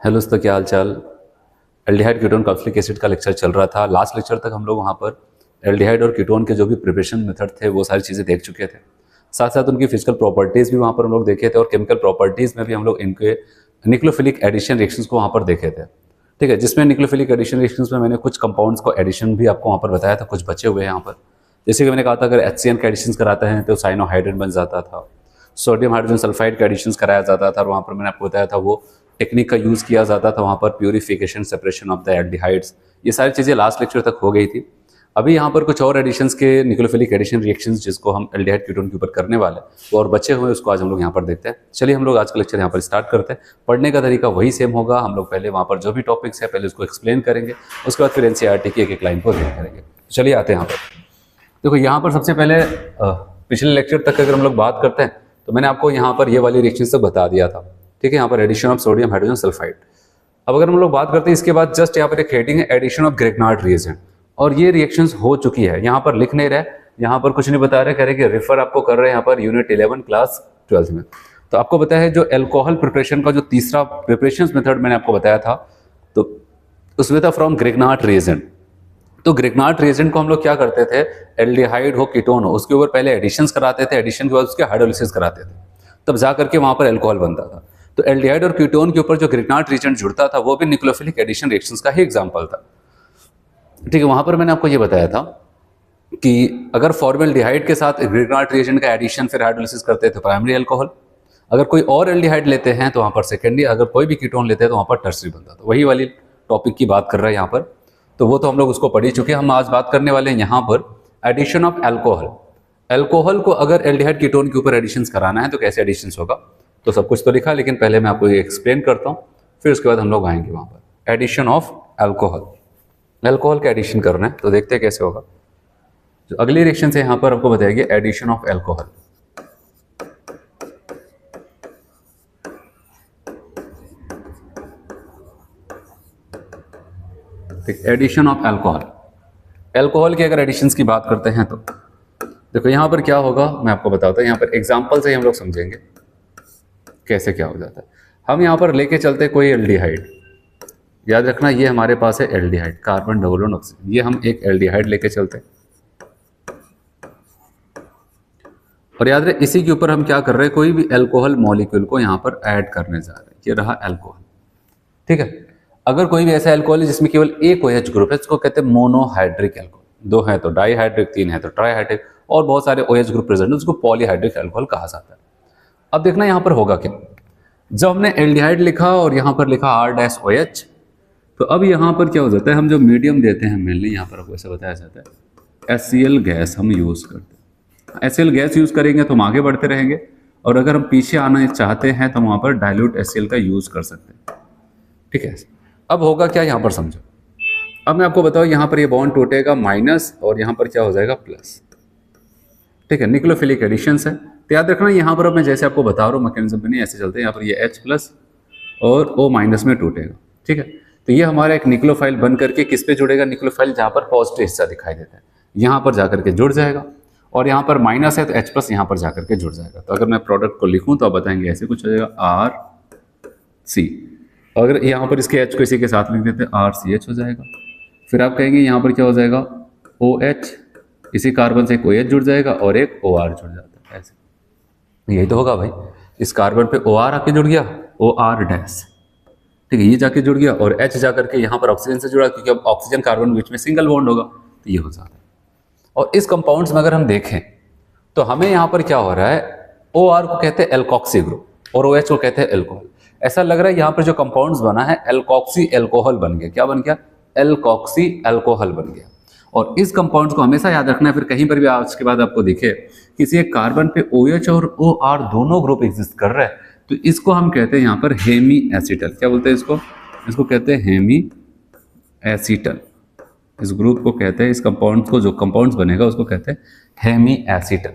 Hello दोस्तों, क्या हाल चाल। एल्डिहाइड कीटोन कार्बोक्सिलिक एसिड का लेक्चर चल रहा था। लास्ट लेक्चर तक हम लोग वहाँ पर एल्डिहाइड और कीटोन के जो भी प्रिपरेशन मेथड थे वो सारी चीज़ें देख चुके थे। साथ साथ उनकी फिजिकल प्रॉपर्टीज़ भी वहाँ पर हम लोग देखे थे और केमिकल प्रॉपर्टीज़ में भी हम लोग इनके निक्लोफिलिक एडिशन रिएक्शंस को वहाँ पर देखे थे। ठीक है, जिसमें निक्लोफिलिक एडिशन रिएक्शंस में मैंने कुछ कंपाउंड्स को एडिशन भी आपको वहाँ पर बताया था, कुछ बचे हुए हैं यहाँ पर। जैसे कि मैंने कहा था, अगर HCN का एडिशन कराते हैं तो साइनोहाइड्रेट बन जाता था, सोडियम हाइड्रोजन सल्फाइड का एडिशन कराया जाता था और वहाँ पर मैंने आपको बताया था वो टेक्निक का यूज़ किया जाता था वहाँ पर, purification separation of the aldehydes. ये सारी चीज़ें लास्ट लेक्चर तक हो गई थी। अभी यहाँ पर कुछ और एडिशंस के निक्लोफिलिक एडिशन रिएक्शंस जिसको हम एल्डिहाइड कीटोन के ऊपर करने वाले हैं वो और बचे हुए उसको आज हम लोग यहाँ पर देखते हैं। चलिए हम लोग आज का लेक्चर यहाँ पर स्टार्ट करते हैं। पढ़ने का तरीका वही सेम होगा। हम लोग पहले वहाँ पर जो भी टॉपिक्स है पहले उसको एक्सप्लेन करेंगे, उसके बाद फिर NCERT की एक एक लाइन को रीड करेंगे। चलिए आते हैं यहाँ पर। देखो यहाँ पर सबसे पहले पिछले लेक्चर तक अगर हम लोग बात करते हैं तो मैंने आपको यहाँ पर ये वाली रिएक्शन से बता दिया था। ठीक है, यहाँ पर addition of sodium hydrogen sulphide. अब अगर हम लोग बात करते हैं इसके बाद जस्ट यहाँ पर एक हेडिंग है एडिशन ऑफ ग्रेगनार्ड रिएजेंट, और ये रिएक्शंस हो चुकी है। यहाँ पर लिख नहीं रहे, यहाँ पर कुछ नहीं बता रहे, कह रहे कि रेफर आपको कर रहे हैं यहाँ पर यूनिट 11 क्लास 12 में। तो आपको बताया है जो एल्कोहल प्रिपरेशन का जो तीसरा प्रिपरेशन मेथड मैंने आपको बताया था तो उसमें था फ्रॉम ग्रेगनार्ड रिएजेंट। तो ग्रेगनार्ड रिएजेंट को हम लोग क्या करते थे, एल्डिहाइड हो कीटोन हो उसके ऊपर पहले एडिशंस कराते थे, एडिशन के बाद उसके हाइड्रोलिसिस कराते थे, तब जा करके वहां पर एल्कोहल बनता था। तो एल्डिहाइड और कीटोन के ऊपर जो ग्रेगनार्ड रिएजेंट जुड़ता था वो भी निक्लोफिलिक एडिशन रिएक्शंस का ही एग्जांपल था। ठीक है, वहां पर मैंने आपको ये बताया था कि अगर फॉर्मल्डिहाइड के साथ ग्रेगनार्ड रिएजेंट का एडिशन फिर हाइड्रोलिसिस करते थे प्राइमरी एल्कोहल, अगर कोई और एल्डिहाइड लेते हैं तो वहां पर सेकेंडरी, अगर कोई भी कीटोन लेते हैं तो वहां पर टर्सरी बनता था। वही वाली टॉपिक की बात कर रहे हैं यहाँ पर, तो वो तो हम लोग उसको पढ़ ही चुके हैं। हम आज बात करने वाले हैं यहाँ पर एडिशन ऑफ अल्कोहल। अल्कोहल को अगर एल्डिहाइड कीटोन के ऊपर एडिशंस कराना है तो कैसे एडिशंस होगा, तो सब कुछ तो लिखा, लेकिन पहले मैं आपको ये एक्सप्लेन करता हूँ, फिर उसके बाद हम लोग आएंगे वहाँ पर एडिशन ऑफ अल्कोहल। अल्कोहल का एडिशन करना है तो देखते हैं कैसे होगा। जो अगली रिएक्शन से यहाँ पर आपको बताएगी addition of alcohol. Addition of alcohol. Alcohol की अगर एडिशंस की बात करते हैं तो देखो यहाँ पर क्या होगा मैं आपको बताता हूँ। यहाँ पर एग्जांपल से हम लोग समझेंगे कैसे क्या हो जाता है। हम यहाँ पर लेके चलते कोई एल्डिहाइड, याद रखना ये हमारे पास है aldehyde, carbon double bond oxygen, ये हम एक एल्डिहाइड लेके चलते हैं और याद रहे इसी के ऊपर हम क्या कर रहे हैं, कोई भी अल्कोहल मॉलिक्यूल को यहाँ पर ऐड करने जा रहे हैं। ये रहा अल्कोहल। ठीक है, अगर कोई भी ऐसा अल्कोहल है जिसमें केवल एक OH ग्रुप है इसको कहते हैं मोनोहाइड्रिक अल्कोहल। दो है तो डाईहाइड्रिक, तीन है तो ट्राईहाइड्रिक, और बहुत सारे OH ग्रुप प्रेजेंट है उसको पॉलीहाइड्रिक अल्कोहल कहा जाता है। अब देखना यहाँ पर होगा क्या, जब हमने एल्डिहाइड लिखा और यहाँ पर लिखा R-OH, तो अब यहाँ पर क्या हो जाता है, हम जो मीडियम देते हैं मेनली यहाँ पर आपको ऐसे बताया जाता है HCl गैस हम यूज़ करते हैं। HCl गैस यूज़ करेंगे तो हम आगे बढ़ते रहेंगे, और अगर हम पीछे आना चाहते हैं तो वहाँ पर डाइल्यूट HCl का यूज़ कर सकते हैं। ठीक है, अब होगा क्या यहाँ पर समझो। अब मैं आपको बताऊँ यहाँ पर ये बॉन्ड टूटेगा माइनस और यहाँ पर क्या हो जाएगा प्लस। ठीक है, निक्लोफिलिक एडिशंस है तो याद रखना यहाँ पर अब मैं जैसे आपको बता रहा हूँ मैकेनिज्म पे नहीं ऐसे चलते हैं। यहाँ पर ये H प्लस और O माइनस में टूटेगा। ठीक है, तो ये हमारा एक निक्लोफाइल बन करके किस पे जुड़ेगा, निक्लोफाइल जहाँ पर पॉजिटिव हिस्सा दिखाई देता है यहाँ पर जाकर के जुड़ जाएगा, और यहाँ पर माइनस है तो H प्लस यहाँ पर जाकर के जुड़ जाएगा। तो अगर मैं प्रोडक्ट को लिखूँ तो आप बताएंगे ऐसे कुछ हो जाएगा RC, अगर यहाँ पर इसके H को इसी के साथ लिख देते हैं RCH हो जाएगा। फिर आप कहेंगे यहाँ पर क्या हो जाएगा OH, इसी कार्बन से एक OH जुड़ जाएगा और एक OR जुड़ जाता है। ऐसे यही तो होगा भाई, इस कार्बन पे OR आके जुड़ गया, OR डैश। ठीक है, ये जाके जुड़ गया और H जाकर के यहाँ पर ऑक्सीजन से जुड़ा, क्योंकि अब ऑक्सीजन कार्बन बीच में सिंगल बॉन्ड होगा तो ये हो जाता है। और इस कंपाउंड्स में अगर हम देखें तो हमें यहाँ पर क्या हो रहा है, OR को कहते हैं एल्कोक्सी ग्रुप और OH को कहते हैं एल्कोहल। ऐसा लग रहा है यहाँ पर जो कंपाउंड्स बना है एल्कोक्सी एल्कोहल बन गया। क्या बन गया, एल्कोक्सी एल्कोहल बन गया। और इस कंपाउंड्स को हमेशा याद रखना है, फिर कहीं पर भी आज के बाद आपको दिखे किसी एक कार्बन पे OH और OR दोनों ग्रुप एग्जिस्ट कर रहे हैं तो इसको हम कहते हैं यहाँ पर हेमी एसिटल। क्या बोलते हैं इसको, इसको कहते हैं हेमी एसिटल। इस ग्रुप को कहते हैं, इस कंपाउंड को जो कंपाउंड्स बनेगा उसको कहते हैं हेमी एसिटल।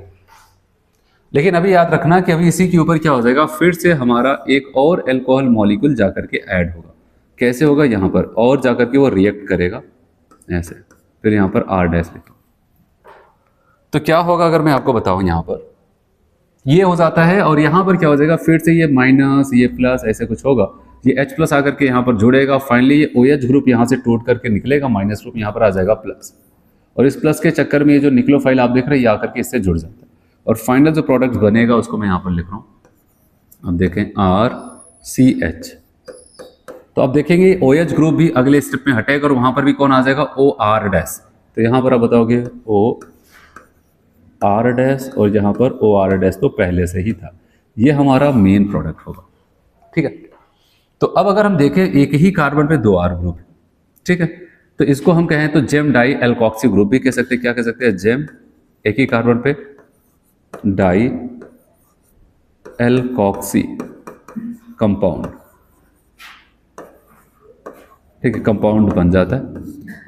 लेकिन अभी याद रखना कि अभी इसी के ऊपर क्या हो जाएगा, फिर से हमारा एक और अल्कोहल मॉलिक्यूल जाकर के ऐड होगा। कैसे होगा, यहाँ पर और जाकर के वो रिएक्ट करेगा ऐसे, फिर यहाँ पर R डैश लिखो। तो क्या होगा अगर मैं आपको बताऊं, यहाँ पर ये हो जाता है और यहाँ पर क्या हो जाएगा, फिर से ये माइनस ये प्लस ऐसे कुछ होगा ये H प्लस आकर के यहाँ पर जुड़ेगा, फाइनली ये OH ग्रुप यहाँ से टूट करके निकलेगा, माइनस ग्रुप यहाँ पर आ जाएगा प्लस, और इस प्लस के चक्कर में ये जो निक्लोफाइल आप देख रहे हैं ये आकर के इससे जुड़ जाता है, और फाइनल जो प्रोडक्ट बनेगा उसको मैं यहाँ पर लिख रहा हूँ। अब देखें RCH, तो आप देखेंगे OH ग्रुप भी अगले स्टेप में हटेगा और वहां पर भी कौन आ जाएगा, OR डैश। तो यहाँ पर आप बताओगे OR डैश, और यहाँ पर OR डैश तो पहले से ही था, ये हमारा मेन प्रोडक्ट होगा। ठीक है, तो अब अगर हम देखें एक ही कार्बन पे 2 R ग्रुप है, ठीक है, तो इसको हम कहें तो जेम डाई एल्कोक्सी ग्रुप भी कह सकते हैं। क्या कह सकते हैं, जेम एक ही कार्बन पे डाई एल्कोक्सी कंपाउंड, ठीक है, कंपाउंड बन जाता है।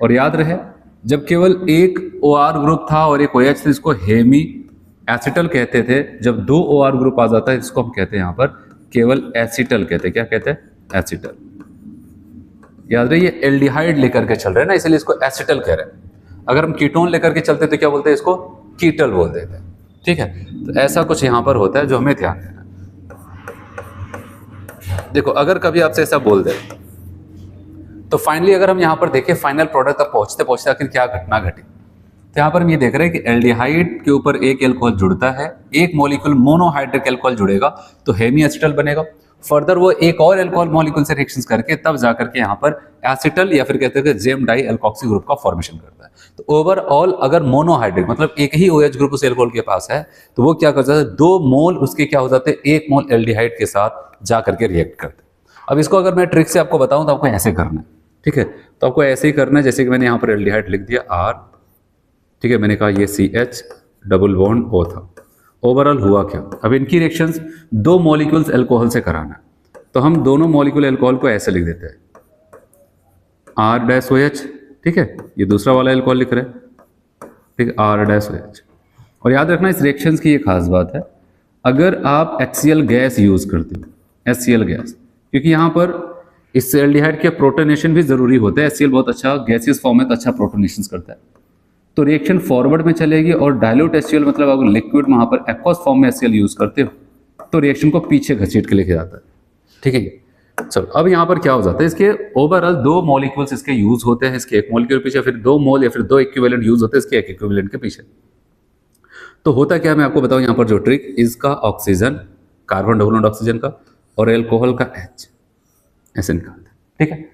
और याद रहे जब केवल एक OR ग्रुप था और एक OH था, इसको हेमी एसिटल कहते थे। जब 2 OR ग्रुप आ जाता है इसको हम कहते हैं यहाँ पर केवल एसिटल कहते हैं। क्या कहते हैं, एसिटल। याद रहे ये एल्डिहाइड लेकर के चल रहे हैं ना, इसलिए इसको एसिटल कह रहे हैं। अगर हम कीटोन लेकर के चलते तो क्या बोलते हैं, इसको कीटल बोल देते हैं। ठीक है, तो ऐसा कुछ यहाँ पर होता है जो हमें ध्यान देना। देखो अगर कभी आपसे ऐसा बोल दे तो फाइनली अगर हम यहाँ पर देखें फाइनल प्रोडक्ट तक पहुंचते पहुंचते आखिर क्या घटना घटी, तो यहाँ पर हम ये देख रहे हैं कि एल्डिहाइड के ऊपर एक एल्कोहल जुड़ता है, एक मॉलिक्यूल मोनोहाइड्रिक एल्कोहल जुड़ेगा तो हेमी एसिटल बनेगा। फर्दर वो एक और एल्कोहल मॉलिक्यूल से रिएक्शंस करके तब जाकर के यहाँ पर एसिटल या फिर कहते हैं कि जेम डाई एल्कोक्सी ग्रुप का फॉर्मेशन करता है। तो ओवरऑल अगर मोनोहाइड्रिक मतलब एक ही OH ग्रुप उस एल्कोहल के पास है तो वो क्या करता है, 2 मोल उसके क्या हो जाते हैं, 1 मोल एल्डिहाइड के साथ जा करके रिएक्ट करते हैं। अब इसको अगर मैं ट्रिक से आपको बताऊं तो आपको ऐसे करना है। ठीक है, तो आपको ऐसे ही करना है जैसे कि मैंने यहाँ पर एल्डिहाइड लिख दिया R, ठीक है, मैंने कहा ये CH डबल बॉन्ड O था। ओवरऑल हुआ क्या, अब इनकी रिएक्शंस 2 मॉलिक्यूल्स अल्कोहल से कराना है तो हम दोनों मॉलिक्यूल अल्कोहल को ऐसे लिख देते हैं R-OH, ठीक है, ये दूसरा वाला अल्कोहल लिख रहे हैं, ठीक है, R-OH। और याद रखना इस रिएक्शंस की ये खास बात है, अगर आप HCl गैस यूज करते हो, HCl गैस, क्योंकि यहाँ पर इस एल्डिहाइड के प्रोटोनेशन भी जरूरी होता है। HCl बहुत अच्छा गैसियस फॉर्म में तो अच्छा प्रोटोनेशन करता है, तो रिएक्शन फॉरवर्ड में चलेगी और डायल्यूट HCl मतलब अगर लिक्विड वहां पर एक्वस फॉर्म में HCl यूज करते हो तो रिएक्शन को पीछे घसीट के लेके जाता है। ठीक है, चलो अब यहाँ पर क्या हो जाता है, इसके ओवरऑल 2 मॉलिक्यूल्स इसके यूज होते हैं, इसके एक मॉलिक्यूल के पीछे, फिर 2 मोल या फिर 2 इक्विवेलेंट यूज होते हैं इसके एक इक्विवेलेंट के पीछे। तो होता क्या, मैं आपको बताऊं यहाँ पर जो ट्रिक, इसका oxygen carbon double bond oxygen का और एल्कोहल का H ऐसे निकालते हैं। ठीक है,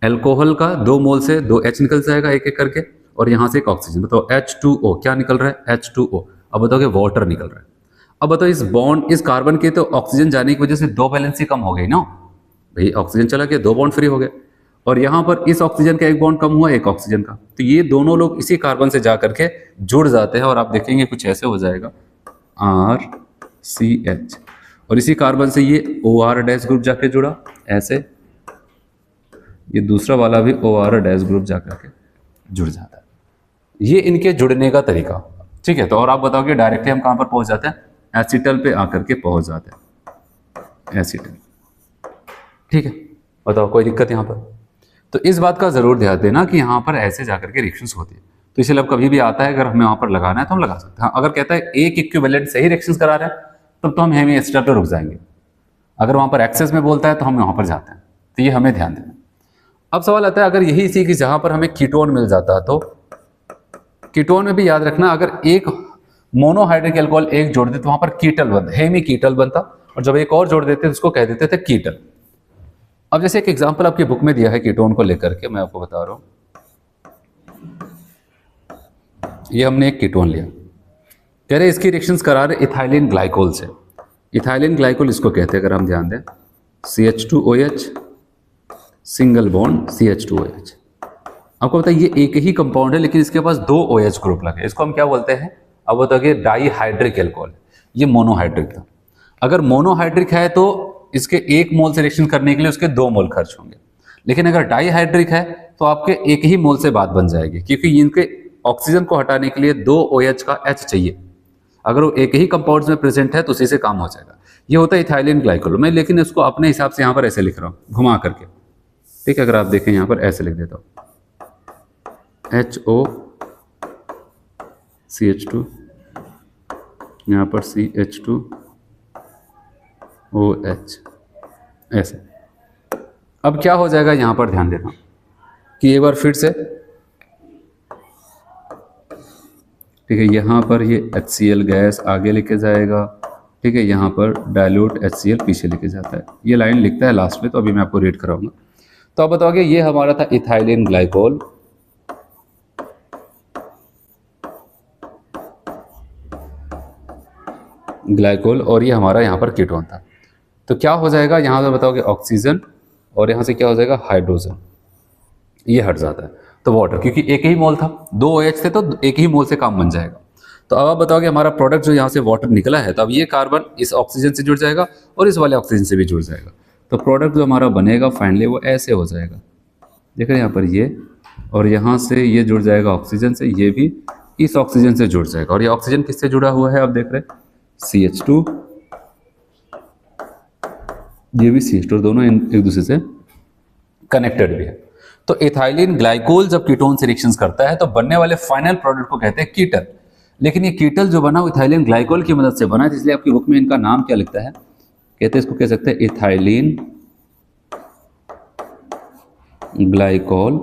एल्कोहल का 2 मोल से 2 H निकल जाएगा एक एक करके, और यहाँ से एक ऑक्सीजन, बताओ H2O क्या निकल रहा है, H2O। अब बताओ कि वाटर निकल रहा है। अब बताओ इस बॉन्ड इस कार्बन के तो ऑक्सीजन जाने की वजह से 2 वैलेंसी कम हो गई ना भाई, ऑक्सीजन चला गया, 2 बॉन्ड फ्री हो गए, और यहाँ पर इस ऑक्सीजन का एक बॉन्ड कम हुआ एक ऑक्सीजन का, तो ये दोनों लोग इसी कार्बन से जा करके जुड़ जाते हैं और आप देखेंगे कुछ ऐसे हो जाएगा RCH, और इसी कार्बन से ये OR डैश ग्रुप जाके जुड़ा ऐसे, ये दूसरा वाला भी OR डैश ग्रुप जाकर के जुड़ जाता है। ये इनके जुड़ने का तरीका। ठीक है, तो और आप बताओगे डायरेक्टली हम कहां पर पहुंच जाते हैं, एसिटल पे आकर के पहुंच जाते हैं, एसिटल। ठीक है, बताओ कोई दिक्कत यहाँ पर। तो इस बात का जरूर ध्यान देना कि यहाँ पर ऐसे जाकर के रिएक्शंस होती है, तो इसलिए अब कभी भी आता है अगर हमें वहां पर लगाना है तो हम लगा सकते हैं। अगर कहता है एक इक्विवेलेंट सही रिएक्शंस करा रहे हैं तब तो हम हेमी एसिटल पे रुक जाएंगे, अगर वहां पर एक्सेस में बोलता है तो हम वहां पर जाते हैं, तो ये हमें ध्यान देना। अब सवाल आता है अगर यही इसी की जहां पर हमें कीटोन मिल जाता तो कीटोन में भी याद रखना अगर एक मोनोहाइड्रिक अल्कोहल एक जोड़ देते तो वहां पर कीटल बनता, हेमी कीटल बनता, और जब एक और जोड़ देते तो उसको कह देते थे कीटल। अब जैसे एक एग्जांपल आपकी बुक में दिया है कीटोन को लेकर के, मैं आपको बता रहा हूं, ये हमने एक कीटोन लिया, कह रहे इसकी रिएक्शंस करा रहे इथाइलिन ग्लाइकोल से। इथाइलिन ग्लाइकोल इसको कहते हैं, अगर हम ध्यान दें, CH2OH सिंगल बॉन्ड CH2OH। आपको पता है ये एक ही कंपाउंड है लेकिन इसके पास 2 OH ग्रुप लगे, इसको हम क्या बोलते हैं, अब बताइए डाईहाइड्रिक एल्कोहल। ये मोनोहाइड्रिक था, अगर मोनोहाइड्रिक है तो इसके 1 मोल से रिएक्शन करने के लिए उसके 2 मोल खर्च होंगे, लेकिन अगर डाईहाइड्रिक है तो आपके 1 ही मोल से बात बन जाएगी, क्योंकि इनके ऑक्सीजन को हटाने के लिए 2 OH का H चाहिए। अगर वो एक ही कंपाउंड में प्रेजेंट है तो उसी से काम हो जाएगा। ये होता है इथाइलिन ग्लाइकोल। मैं लेकिन इसको अपने हिसाब से यहाँ पर ऐसे लिख रहा हूँ घुमा करके। ठीक है, अगर आप देखें यहाँ पर ऐसे लिख देता हूँ HOCH2, यहाँ पर CH2OH ऐसे। अब क्या हो जाएगा यहाँ पर ध्यान देना कि एक बार फिर से, ठीक है, यहाँ पर ये HCl गैस आगे लेके जाएगा, ठीक है, यहाँ पर डाइल्यूट HCl पीछे लेके जाता है, ये लाइन लिखता है लास्ट में, तो अभी मैं आपको रीड कराऊंगा। तो आप बताओगे ये हमारा था इथाइलिन ग्लाइकोल, और ये हमारा यहाँ पर कीटोन था। तो क्या हो जाएगा यहाँ पर बताओगे ऑक्सीजन, और यहाँ से क्या हो जाएगा हाइड्रोजन, ये हट जाता है। तो वाटर, क्योंकि एक ही मोल था, 2 OH थे, तो एक ही मोल से काम बन जाएगा। तो अब आप बताओगे हमारा प्रोडक्ट जो यहाँ से वाटर निकला है, तो अब ये कार्बन इस ऑक्सीजन से जुड़ जाएगा और इस वाले ऑक्सीजन से भी जुड़ जाएगा। तो प्रोडक्ट जो हमारा बनेगा फाइनली वो ऐसे हो जाएगा, देख रहे हैं यहाँ पर ये, और यहाँ से ये जुड़ जाएगा ऑक्सीजन से, ये भी इस ऑक्सीजन से जुड़ जाएगा। और ये ऑक्सीजन किससे जुड़ा हुआ है आप देख रहे हैं, CH2, ये भी CH2, दोनों एक दूसरे से कनेक्टेड भी है। तो इथाइलिन ग्लाइकोल जब कीटोन से रिएक्शंस करता है तो बनने वाले फाइनल प्रोडक्ट को कहते हैं कीटल। लेकिन ये कीटल जो बना वो इथाइलिन ग्लाइकोल की मदद से बना है, इसलिए आपकी बुक में इनका नाम क्या लिखता है, कहते हैं इसको कह सकते हैं इथाइलिन ग्लाइकोल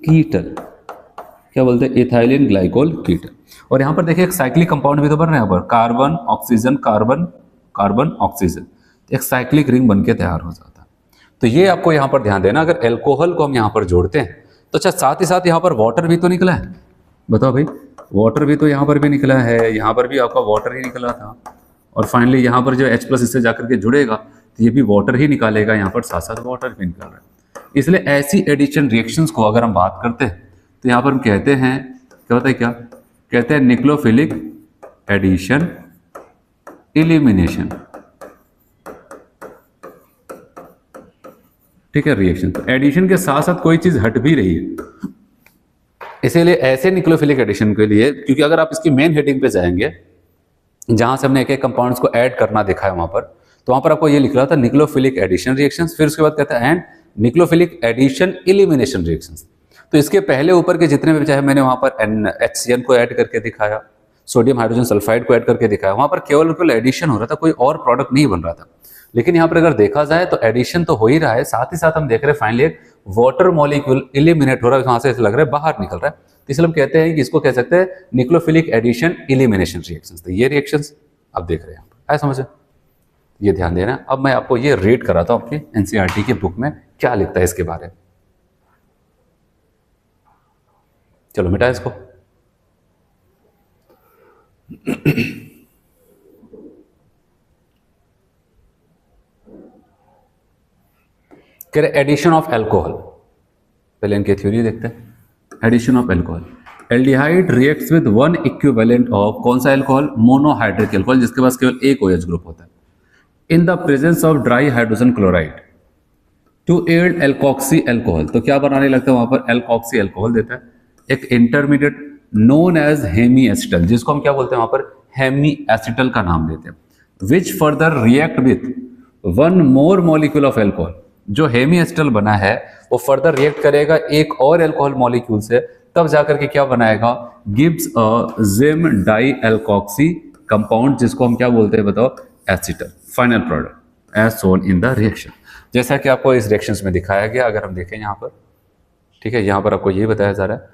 कीटल। क्या बोलते हैं, इथाइलिन ग्लाइकोल कीटल। और यहाँ पर देखिए एक साइक्लिक कंपाउंड भी तो बन रहा है यहाँ पर, carbon oxygen carbon carbon oxygen, एक साइक्लिक रिंग बनके तैयार हो जाता है। तो ये आपको यहाँ पर ध्यान देना, अगर एल्कोहल को हम यहाँ पर जोड़ते हैं तो अच्छा साथ ही साथ यहाँ पर वाटर भी तो निकला है, बताओ भाई, वाटर भी तो यहाँ पर भी निकला है, यहाँ पर भी आपका वाटर ही निकला था, और फाइनली यहाँ पर जो H+ इससे जाकर के जुड़ेगा तो ये भी वाटर ही निकालेगा, यहाँ पर साथ साथ वाटर भी निकल रहा है। इसलिए ऐसी एडिशन रिएक्शंस को अगर हम बात करते हैं तो यहाँ पर हम कहते हैं, क्या होता है, क्या कहते हैं, निक्लोफिलिक एडिशन इलिमिनेशन, ठीक है, रिएक्शन। तो एडिशन के साथ साथ कोई चीज हट भी रही है, इसीलिए ऐसे निक्लोफिलिक एडिशन के लिए, क्योंकि अगर आप इसकी मेन हेडिंग पे जाएंगे जहां से हमने एक एक कंपाउंड्स को ऐड करना देखा है वहां पर, तो वहां पर आपको ये लिख रहा था निक्लोफिलिक एडिशन रिएक्शंस, फिर उसके बाद कहता है एंड निक्लोफिलिक एडिशन इलिमिनेशन रिएक्शंस। तो इसके पहले ऊपर के जितने भी, चाहे मैंने वहां पर HCl को ऐड करके दिखाया, सोडियम हाइड्रोजन सल्फाइड को ऐड करके दिखाया, वहां पर केवल एडिशन हो रहा था, कोई और प्रोडक्ट नहीं बन रहा था। लेकिन यहाँ पर अगर देखा जाए तो एडिशन तो हो ही रहा है, साथ ही साथ हम देख रहे हैं फाइनली एक वाटर मॉलिक्यूल इलिमिनेट हो रहा है, वहां से लग रहा है बाहर निकल रहा है। तो इसलिए हम कहते हैं कि इसको कह सकते हैं निक्लोफिलिक एडिशन इलिमिनेशन रिएक्शंस। तो ये रिएक्शंस आप देख रहे हैं, आया समझ, ये ध्यान देना। अब मैं आपको ये रीड कराता हूँ आपकी NCERT की बुक में क्या लिखता है इसके बारे में। चलो मिटा इसको। कह रहे एडिशन ऑफ एल्कोहल, पहले इनकी थ्योरी देखते हैं। Addition of alcohol, aldehyde reacts with one equivalent of, कौन सा एल्कोहल, मोनोहाइड्रिक एल्कोहल, जिसके पास केवल एक OH ग्रुप होता है, in the presence of dry hydrogen chloride to add alkoxy alcohol. तो क्या बनाने लगता है वहां पर, एल्कोक्सी एल्कोहल देता है, एक intermediate known as hemiacetal, जिसको हम क्या बोलते हैं वहां पर, हेमी एसिटल का नाम देते हैं, which further react with one more molecule of alcohol. जो हेमी एसिटल बना है वो फर्दर रिएक्ट करेगा एक और एल्कोहल मॉलिक्यूल से, तब जाकर के क्या बनाएगा, gives a gem dialkoxy compound, जिसको हम क्या बोलते हैं बताओ, acetal, final product as shown in the reaction. जैसा कि आपको इस रिएक्शंस में दिखाया गया, अगर हम देखें यहाँ पर, ठीक है, यहाँ पर आपको ये बताया जा रहा है,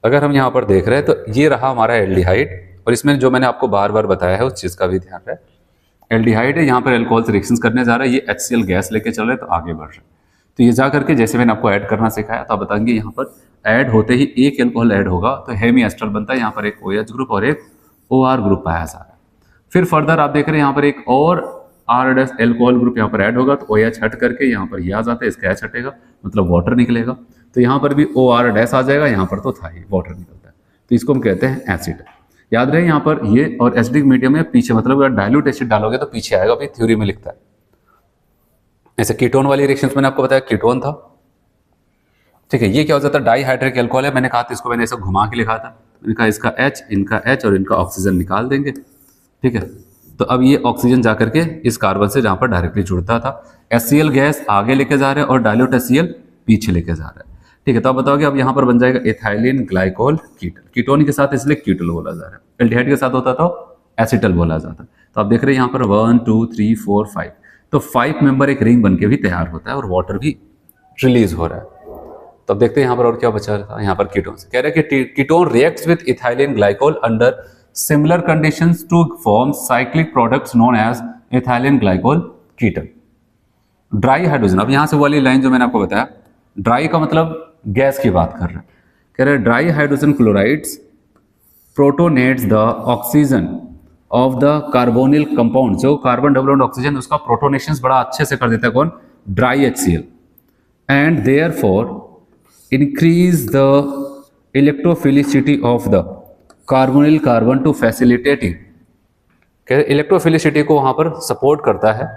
अगर हम यहाँ पर देख रहे हैं तो ये रहा हमारा एल्डिहाइड, और इसमें जो मैंने आपको बार बार बताया है उस चीज़ का भी ध्यान रहे, एल्डिहाइड है, यहाँ पर एल्कोहल से रिएक्शंस करने जा रहा है, ये HCl गैस लेके चल रहे हैं, तो आगे बढ़ रहे हैं। तो ये जा करके जैसे मैंने आपको ऐड करना सिखाया, तो आप बताएंगे यहाँ पर ऐड होते ही एक एल्कोहल ऐड होगा तो हेमी एस्टर बनता है, यहाँ पर एक OH ग्रुप और एक OR ग्रुप पाया जा रहा है। फिर फर्दर आप देख रहे हैं यहाँ पर एक और R एल्कोहल ग्रुप यहाँ पर ऐड होगा, तो OH हट करके यहाँ पर ये आ जाता है, इसका H हटेगा, मतलब वाटर निकलेगा, तो यहाँ पर भी OR डैश आ जाएगा, यहाँ पर तो था ही वाटर निकलता है, तो इसको हम कहते हैं एसिड। याद रहे यहाँ पर ये और एसिडिक मीडियम में पीछे, मतलब अगर डाइल्यूट एसिड डालोगे तो पीछे आएगा, भी थ्योरी में लिखता है। ऐसे कीटोन वाली रिएक्शंस मैंने आपको बताया कीटोन था, ठीक है। ये क्या हो जाता है, डाइहाइड्रिक एल्कोहल है, मैंने कहा था इसको, मैंने ऐसे घुमा के लिखा था, मैंने कहा इसका H, इनका H और इनका ऑक्सीजन निकाल देंगे, ठीक है। तो अब ये ऑक्सीजन जाकर के इस कार्बन से जहां पर डायरेक्टली जुड़ता था, HCl गैस आगे लेके जा रहे हैं और डाइल्यूट HCl पीछे लेके जा रहा है, ठीक है। तो आप बताओगे अब यहाँ पर बन जाएगा इथाइलिन ग्लाइकोल कीटल, कीटोन के साथ इसलिए कीटल बोला जा रहा है, एल्डिहाइड के साथ होता तो एसिटल बोला जाता। तो आप देख रहे हैं यहाँ पर 1 2 3 4 5 तो 5 मेंबर एक रिंग बन के भी तैयार होता है और वाटर भी रिलीज हो रहा है। तो अब देखते हैं यहाँ पर और क्या बचा था। यहाँ पर कीटोन से कह रहे हैं कि ketone reacts with ethylene glycol under similar conditions to form cyclic products known as ethylene glycol ketal. Dry hydrogen, अब यहाँ से वाली लाइन जो मैंने आपको बताया, ड्राई का मतलब गैस की बात कर रहे हैं। कह रहे हैं dry hydrogen chlorides protonates the oxygen of the carbonyl compound. जो कार्बन डबल बॉन्ड ऑक्सीजन उसका प्रोटोनेशन बड़ा अच्छे से कर देता है कौन? Dry HCl, and therefore increase the electrophilicity of the carbonyl carbon to facilitating, electrophilicity को वहां पर सपोर्ट करता है,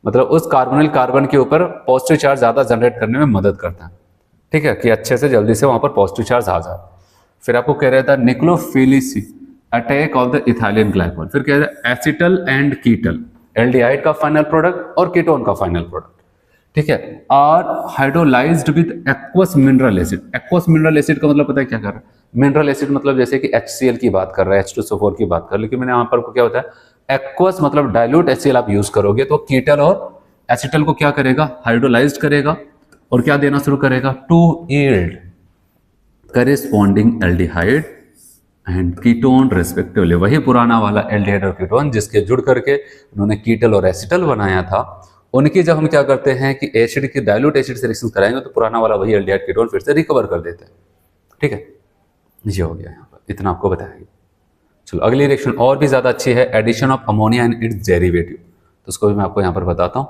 मतलब उस कार्बोनिल कार्बन के ऊपर पॉजिटिव चार्ज ज्यादा जनरेट करने में मदद करता है। ठीक है, कि अच्छे से जल्दी से वहां पर पॉजिटिव चार्ज आ जाए। फिर आपको कह रहा था nucleophilic attack of the ethylene glycol. फिर कह रहा है एसिटल एंड कीटल, एल्डिहाइड का फाइनल प्रोडक्ट और कीटोन का फाइनल प्रोडक्ट, ठीक है, are hydrolysed with aqueous mineral acid. Aqueous mineral acid का मतलब पता है क्या कर रहा है? मिनरल एसिड मतलब जैसे कि HCl की बात कर रहा है, H2SO4 की बात कर, लेकिन मैंने यहाँ पर क्या होता है एक्वस मतलब डाइल्यूट HCl आप यूज करोगे तो कीटल और एसिटल को क्या करेगा? हाइड्रोलाइज्ड करेगा और क्या देना शुरू करेगा? To yield corresponding aldehyde and ketone respectively. वही पुराना वाला एल्डिहाइड और कीटोन जिसके जुड़ करके उन्होंने कीटल और एसिटल बनाया था, उनकी जब हम क्या करते हैं कि एसिड की डाइल्यूट एसिड से रिएक्शन कराएंगे तो पुराना वाला वही एल्डिहाइड कीटोन फिर से रिकवर कर देते हैं। ठीक है, ये हो गया, यहाँ पर इतना आपको बताया। चलो अगली रिएक्शन और भी ज़्यादा अच्छी है, addition of ammonia and its derivative. तो उसको भी मैं आपको यहाँ पर बताता हूँ,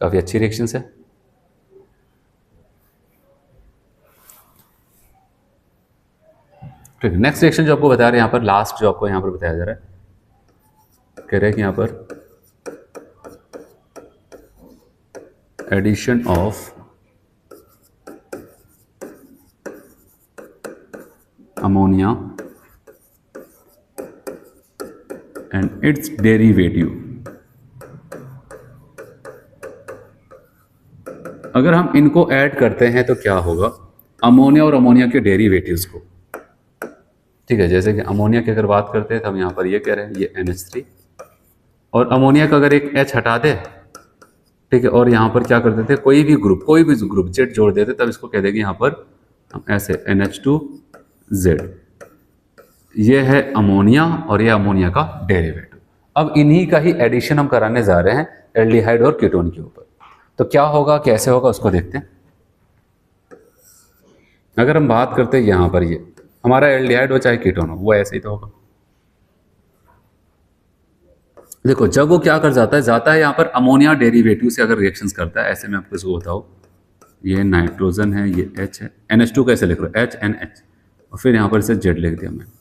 काफ़ी अच्छी रिएक्शन है। ठीक है, नेक्स्ट रिएक्शन जो आपको बता रहे हैं यहाँ पर, लास्ट जो आपको यहाँ पर बताया जा रहा है, कह रहे हैं कि यहाँ पर addition of ammonia and its derivative. अगर हम इनको ऐड करते हैं तो क्या होगा? अमोनिया और अमोनिया के डेरिवेटिव्स को। ठीक है, जैसे कि अमोनिया की अगर बात करते हैं तो हम यहाँ पर ये कह रहे हैं ये NH3, और अमोनिया का अगर एक H हटा दे, ठीक है, और यहाँ पर क्या कर देते हैं कोई भी ग्रुप Z जोड़ देते, तब इसको कह देंगे यहाँ पर हम ऐसे NH2Z। ये है अमोनिया और ये अमोनिया का डेरिवेटिव। अब इन्हीं का ही एडिशन हम कराने जा रहे हैं एल्डिहाइड और कीटोन के ऊपर। तो क्या होगा, कैसे होगा, उसको देखते हैं। अगर हम बात करते हैं यहाँ पर, ये हमारा एल्डिहाइड हो चाहे कीटोन हो, वो ऐसे ही तो होगा। देखो जब वो क्या कर जाता है यहाँ पर अमोनिया डेरिवेटिव से अगर रिएक्शंस करता है, ऐसे मैं आपको इसको बताऊँ, ये नाइट्रोजन है, ये H है, NH2 कैसे लिख रहे हो? HNH, और फिर यहाँ पर इसे Z लिख दिया मैंने।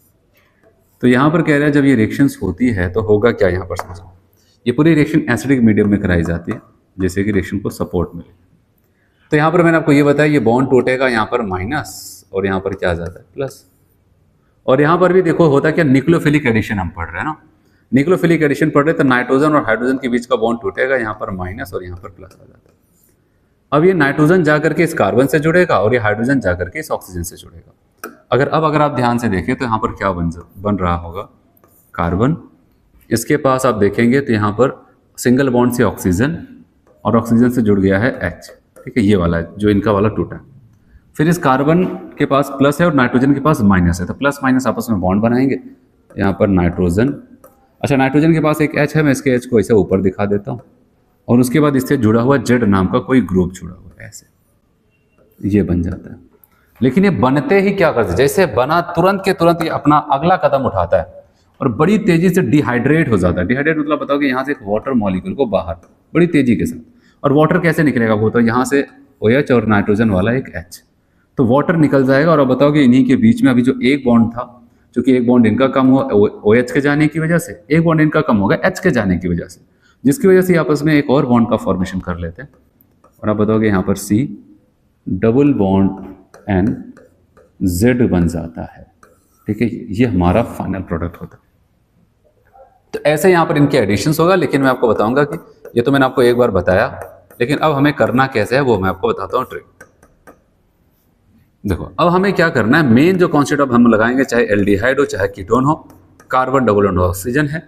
तो यहाँ पर कह रहा है जब ये रिएक्शंस होती है तो होगा क्या, यहाँ पर समझो, ये पूरी रिएक्शन एसिडिक मीडियम में कराई जाती है जैसे कि रिएक्शन को सपोर्ट मिले। तो यहाँ पर मैंने आपको ये बताया, ये बॉन्ड टूटेगा यहाँ पर माइनस और यहाँ पर क्या आ जाता है प्लस। और यहाँ पर भी देखो होता है क्या, न्यूक्लियोफिलिक एडिशन हम पढ़ रहे हैं ना, न्यूक्लियोफिलिक एडिशन पढ़ रहे तो नाइट्रोजन और हाइड्रोजन के बीच का बॉन्ड टूटेगा, यहाँ पर माइनस और यहाँ पर प्लस आ जाता है। अब ये नाइट्रोजन जाकर के इस कार्बन से जुड़ेगा और ये हाइड्रोजन जाकर के इस ऑक्सीजन से जुड़ेगा। अगर आप ध्यान से देखें तो यहाँ पर क्या बन रहा होगा, कार्बन, इसके पास आप देखेंगे तो यहाँ पर सिंगल बॉन्ड से ऑक्सीजन और ऑक्सीजन से जुड़ गया है H। ठीक है, ये वाला जो इनका वाला टूटा है। फिर इस कार्बन के पास प्लस है और नाइट्रोजन के पास माइनस है, तो प्लस माइनस आपस में बॉन्ड बनाएंगे। यहाँ पर नाइट्रोजन, अच्छा नाइट्रोजन के पास एक H है, मैं इसके H को ऐसे ऊपर दिखा देता हूँ, और उसके बाद इससे जुड़ा हुआ Z नाम का कोई ग्रुप जुड़ा हुआ है, ऐसे ये बन जाता है। लेकिन ये बनते ही क्या करते, जैसे बना तुरंत के तुरंत ये अपना अगला कदम उठाता है और बड़ी तेजी से डिहाइड्रेट हो जाता है। डिहाइड्रेट मतलब बताओ कि यहाँ से एक वाटर मॉलिक्यूल को बाहर बड़ी तेजी के साथ, और वाटर कैसे निकलेगा, वो तो यहाँ से OH और नाइट्रोजन वाला एक H, तो वाटर निकल जाएगा। और अब बताओ कि इन्हीं के बीच में अभी जो एक बॉन्ड था, क्योंकि एक बॉन्ड इनका कम हुआ OH के जाने की वजह से, एक बॉन्ड इनका कम होगा H के जाने की वजह से, जिसकी वजह से आपस में एक और बॉन्ड का फॉर्मेशन कर लेते हैं। और आप बताओगे यहाँ पर C डबल बॉन्ड NZ बन जाता है। ठीक है, ये हमारा फाइनल प्रोडक्ट होता है। तो ऐसे यहाँ पर इनके एडिशंस होगा, लेकिन मैं आपको बताऊंगा कि ये तो मैंने आपको एक बार बताया, लेकिन अब हमें करना कैसे है वो मैं आपको बताता हूँ ट्रिक। देखो अब हमें क्या करना है, मेन जो कॉन्सेप्ट अब हम लगाएंगे, चाहे एल्डिहाइड हो चाहे कीटोन हो, कार्बन डबल बॉन्ड ऑक्सीजन है,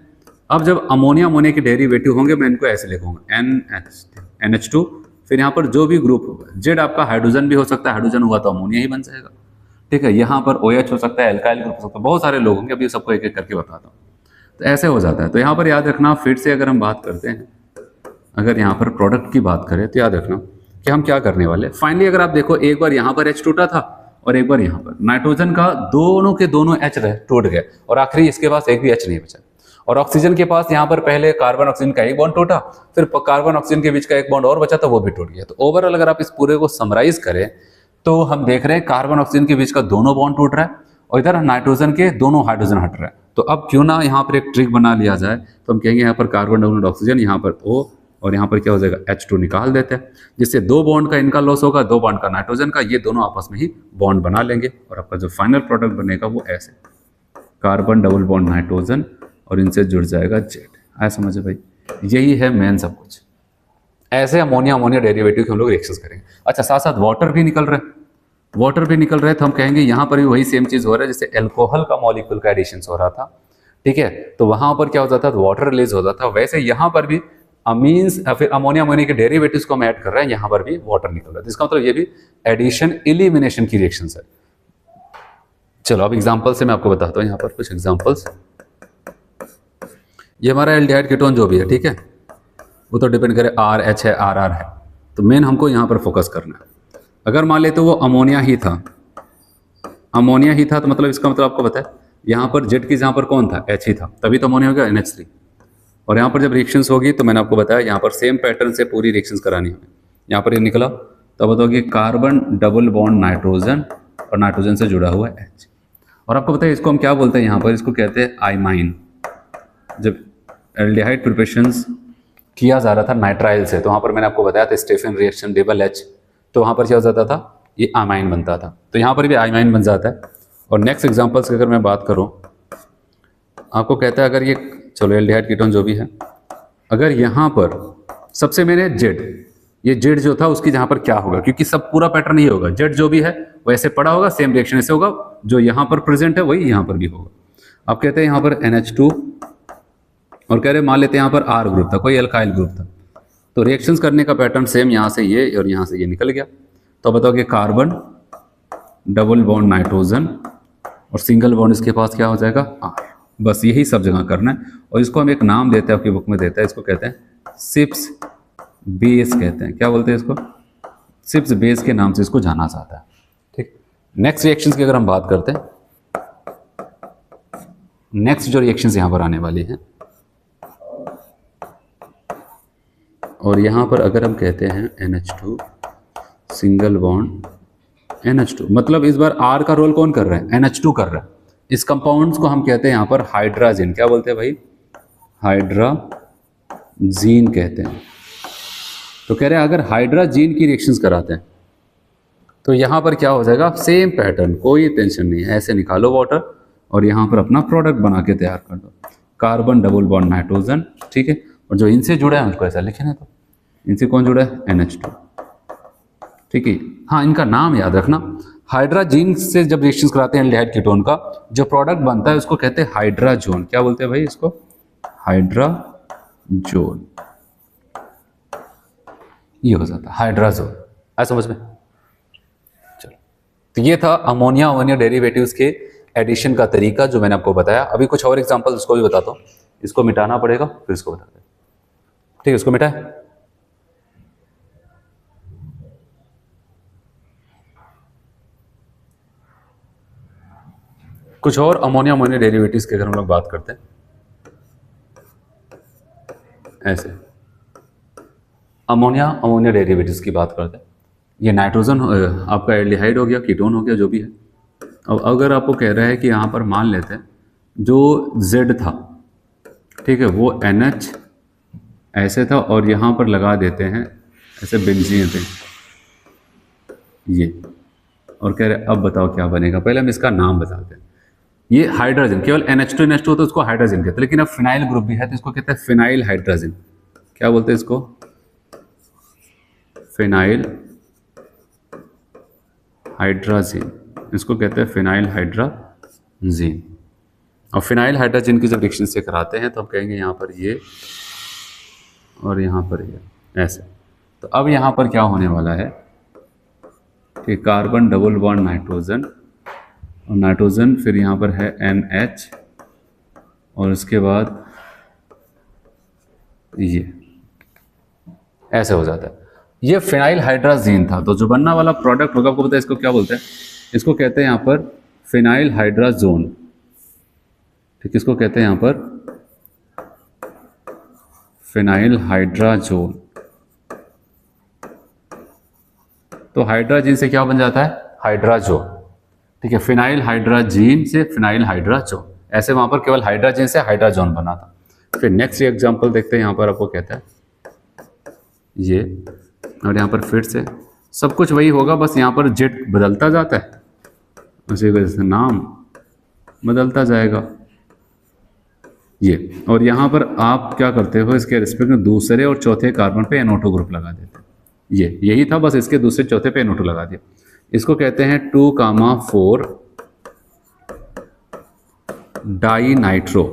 अब जब अमोनिया अमोनिया के डेरिवेटिव होंगे मैं इनको ऐसे लिखूंगा NH2, फिर यहाँ पर जो भी ग्रुप होगा, जेड आपका हाइड्रोजन भी हो सकता है, हाइड्रोजन हुआ तो अमोनिया ही बन जाएगा, ठीक है। यहाँ पर OH हो सकता है, एल्काइल ग्रुप हो सकता है, बहुत सारे लोग होंगे, अभी सबको एक एक करके बताता हूँ। तो ऐसे हो जाता है। तो यहाँ पर याद रखना, फिर से अगर हम बात करते हैं, अगर यहाँ पर प्रोडक्ट की बात करें तो याद रखना कि हम क्या करने वाले। फाइनली अगर आप देखो, एक बार यहाँ पर H टूटा था और एक बार यहाँ पर नाइट्रोजन का दोनों के दोनों H टूट गए और आखिरी इसके पास एक भी H नहीं बचा। और ऑक्सीजन के पास यहाँ पर पहले कार्बन ऑक्सीजन का एक बॉन्ड टूटा, फिर कार्बन ऑक्सीजन के बीच का एक बॉन्ड और बचा था, वो भी टूट गया। तो ओवरऑल अगर आप इस पूरे को समराइज करें तो हम देख रहे हैं कार्बन ऑक्सीजन के बीच का दोनों बॉन्ड टूट रहा है और इधर नाइट्रोजन के दोनों हाइड्रोजन हट रहा है। तो अब क्यों ना यहाँ पर एक ट्रिक बना लिया जाए, तो हम कहेंगे यहाँ पर कार्बन डबल ऑक्सीजन, यहाँ पर O और यहाँ पर क्या हो जाएगा H2 निकाल देते हैं, जिससे दो बॉन्ड का इनका लॉस होगा, दो बॉन्ड का नाइट्रोजन का, ये दोनों आपस में ही बॉन्ड बना लेंगे और आपका जो फाइनल प्रोडक्ट बनेगा वो ऐसे कार्बन डबल बॉन्ड नाइट्रोजन और इनसे जुड़ जाएगा जेड। आया समझे भाई, यही है मेन सब कुछ। ऐसे अमोनिया अमोनिया डेरिवेटिव के हम लोग रिएक्शंस करेंगे। अच्छा, साथ साथ वाटर भी निकल रहा है, वाटर भी निकल रहा है, तो हम कहेंगे यहाँ पर भी वही सेम चीज हो रहा है जैसे एल्कोहल का मॉलिक्यूल का एडिशन हो रहा था, ठीक है। तो वहां पर क्या हो जाता था, वाटर रिलीज हो जाता था। वैसे यहाँ पर भी अमीन्स फिर अमोनिया अमोनिया के डेरिवेटिव्स को हम ऐड कर रहे हैं, यहाँ पर भी वाटर निकल रहा है। इसका मतलब ये भी एडिशन एलिमिनेशन की रिएक्शन है। चलो अब एग्जांपल से मैं आपको बताता हूँ, यहाँ पर कुछ एग्जांपल्स। ये हमारा एल्डिहाइड कीटोन जो भी है, ठीक है, वो तो डिपेंड करे RH है RR है, तो मेन हमको यहाँ पर फोकस करना है। अगर मान लेते वो अमोनिया ही था, अमोनिया ही था, तो मतलब इसका मतलब आपको पता है यहाँ पर जेड की जहाँ पर कौन था, H ही था, तभी तो अमोनिया हो गया NH3। और यहाँ पर जब रिएक्शंस होगी तो मैंने आपको बताया यहाँ पर सेम पैटर्न से पूरी रिएक्शंस करानी है। यहाँ पर ये निकला तो बताओगे कार्बन डबल बॉन्ड नाइट्रोजन और नाइट्रोजन से जुड़ा हुआ H। और आपको पता है इसको हम क्या बोलते हैं, यहाँ पर इसको कहते हैं आइमाइन। जब एल्डिहाइड प्रिपरेशंस किया जा रहा था नाइट्राइल से, तो वहाँ पर मैंने आपको बताया था स्टेफन रिएक्शन डबल H, तो वहाँ पर क्या हो जाता था, ये आमाइन बनता था। तो यहाँ पर भी आइमाइन बन जाता है। और नेक्स्ट एग्जाम्पल्स की अगर मैं बात करूँ, आपको कहता है अगर ये, चलो एल्डिहाइड कीटोन जो भी है, अगर यहाँ पर सबसे मैंने जेड, ये जेड जो था उसकी जहाँ पर क्या होगा, क्योंकि सब पूरा पैटर्न नहीं होगा, जेड जो भी है वो ऐसे पड़ा होगा, सेम रिएक्शन ऐसे होगा, जो यहाँ पर प्रेजेंट है वही यहाँ पर भी होगा। आप कहते हैं यहाँ पर NH2 और कह रहे मान लेते हैं यहाँ पर R ग्रुप था, कोई एल्काइल ग्रुप था, तो रिएक्शंस करने का पैटर्न सेम, यहाँ से ये और यहाँ से ये निकल गया। तो बताओ कि कार्बन डबल बॉन्ड नाइट्रोजन और सिंगल बॉन्ड इसके पास क्या हो जाएगा R। बस यही सब जगह करना है। और इसको हम एक नाम देते हैं, आपकी बुक में देता है, इसको कहते हैं सिप्स बेस कहते हैं। क्या बोलते हैं इसको, सिप्स बेस के नाम से इसको जाना जाता है, ठीक। नेक्स्ट रिएक्शंस की अगर हम बात करते हैं, नेक्स्ट जो रिएक्शंस यहाँ पर आने वाली हैं, और यहाँ पर अगर हम कहते हैं NH2 सिंगल बॉन्ड NH2, मतलब इस बार R का रोल कौन कर रहा है, NH2 कर रहा है। इस कंपाउंड्स को हम कहते हैं यहाँ पर हाइड्राजीन। क्या बोलते हैं भाई, हाइड्राजीन कहते हैं। तो कह रहे हैं अगर हाइड्राजीन की रिएक्शंस कराते हैं तो यहाँ पर क्या हो जाएगा, सेम पैटर्न, कोई टेंशन नहीं है, ऐसे निकालो वाटर और यहाँ पर अपना प्रोडक्ट बना के तैयार कर दो, कार्बन डबल बॉन्ड नाइट्रोजन, ठीक है। और जो इनसे जुड़ा है उनको ऐसा लिखे ना, तो इनसे कौन जुड़ा है, NH2, ठीक है। हाँ, इनका नाम याद रखना। हाइड्राजीन से जब रिएक्शंस कराते हैं एल्डिहाइड कीटोन का, जो प्रोडक्ट बनता है उसको कहते हैं हाइड्राजोन। क्या बोलते हैं भाई इसको, हाइड्राजोन, ये हो जाता है हाइड्राजोन। आया समझ में, चलो। तो ये था अमोनिया अमोनिया डेरिवेटिव्स के एडिशन का तरीका जो मैंने आपको बताया। अभी कुछ और एग्जांपल उसको भी बताता हूँ। इसको मिटाना पड़ेगा, फिर इसको बताते हैं, ठीक है। इसको मिटाए, कुछ और अमोनिया अमोनिया डेरिवेटिव्स की अगर हम लोग बात करते हैं, ऐसे अमोनिया अमोनिया डेरिवेटिव्स की बात करते हैं। ये नाइट्रोजन आपका एल्डिहाइड हो गया, कीटोन हो गया, जो भी है। अब अगर आपको कह रहा है कि यहाँ पर मान लेते हैं जो Z था, ठीक है, वो NH ऐसे था और यहाँ पर लगा देते हैं ऐसे बेंजीन पे ये, और कह रहे अब बताओ क्या बनेगा। पहले हम इसका नाम बताते हैं। ये हाइड्रोजन, केवल NH2 NH2 तो उसको हाइड्रोजन कहते हैं, लेकिन अब फिनाइल ग्रुप भी है तो इसको कहते हैं फिनाइल हाइड्रोजन। क्या बोलते हैं इसको, फिनाइल हाइड्रोजन, इसको कहते हैं फिनाइल हाइड्रोजन। और फिनाइल हाइड्रोजन की जब रिएक्शन से कराते हैं तो हम कहेंगे यहाँ पर ये और यहाँ पर ये, ऐसे। तो अब यहाँ पर क्या होने वाला है कि कार्बन डबल बॉन्ड नाइट्रोजन, और नाइट्रोजन फिर यहाँ पर है NH, और उसके बाद ये ऐसे हो जाता है। ये फिनाइल हाइड्राजीन था। तो जो बनना वाला प्रोडक्ट होगा, आपको पता है इसको क्या बोलते हैं? इसको कहते हैं यहाँ पर फिनाइल हाइड्राजोन। ठीक, इसको कहते हैं यहाँ पर फिनाइल हाइड्राजोन। तो हाइड्राजीन से क्या बन जाता है? हाइड्राजोन। ठीक है, फिनाइल हाइड्राजीन से फिनाइल हाइड्राजोन, ऐसे वहां पर केवल हाइड्राजीन से हाइड्राजोन बना था। फिर नेक्स्ट एग्जांपल देखते हैं। यहाँ पर आपको कहता है ये, और यहाँ पर फिर से सब कुछ वही होगा, बस यहाँ पर जेट बदलता जाता है, उसी वजह से नाम बदलता जाएगा ये। और यहाँ पर आप क्या करते हो, इसके रिस्पेक्ट में दूसरे और चौथे कार्बन पे NO2 ग्रुप लगा देते हैं। ये यही था, बस इसके दूसरे चौथे पे NO2 लगा दिया। इसको कहते हैं 2,4 die nitro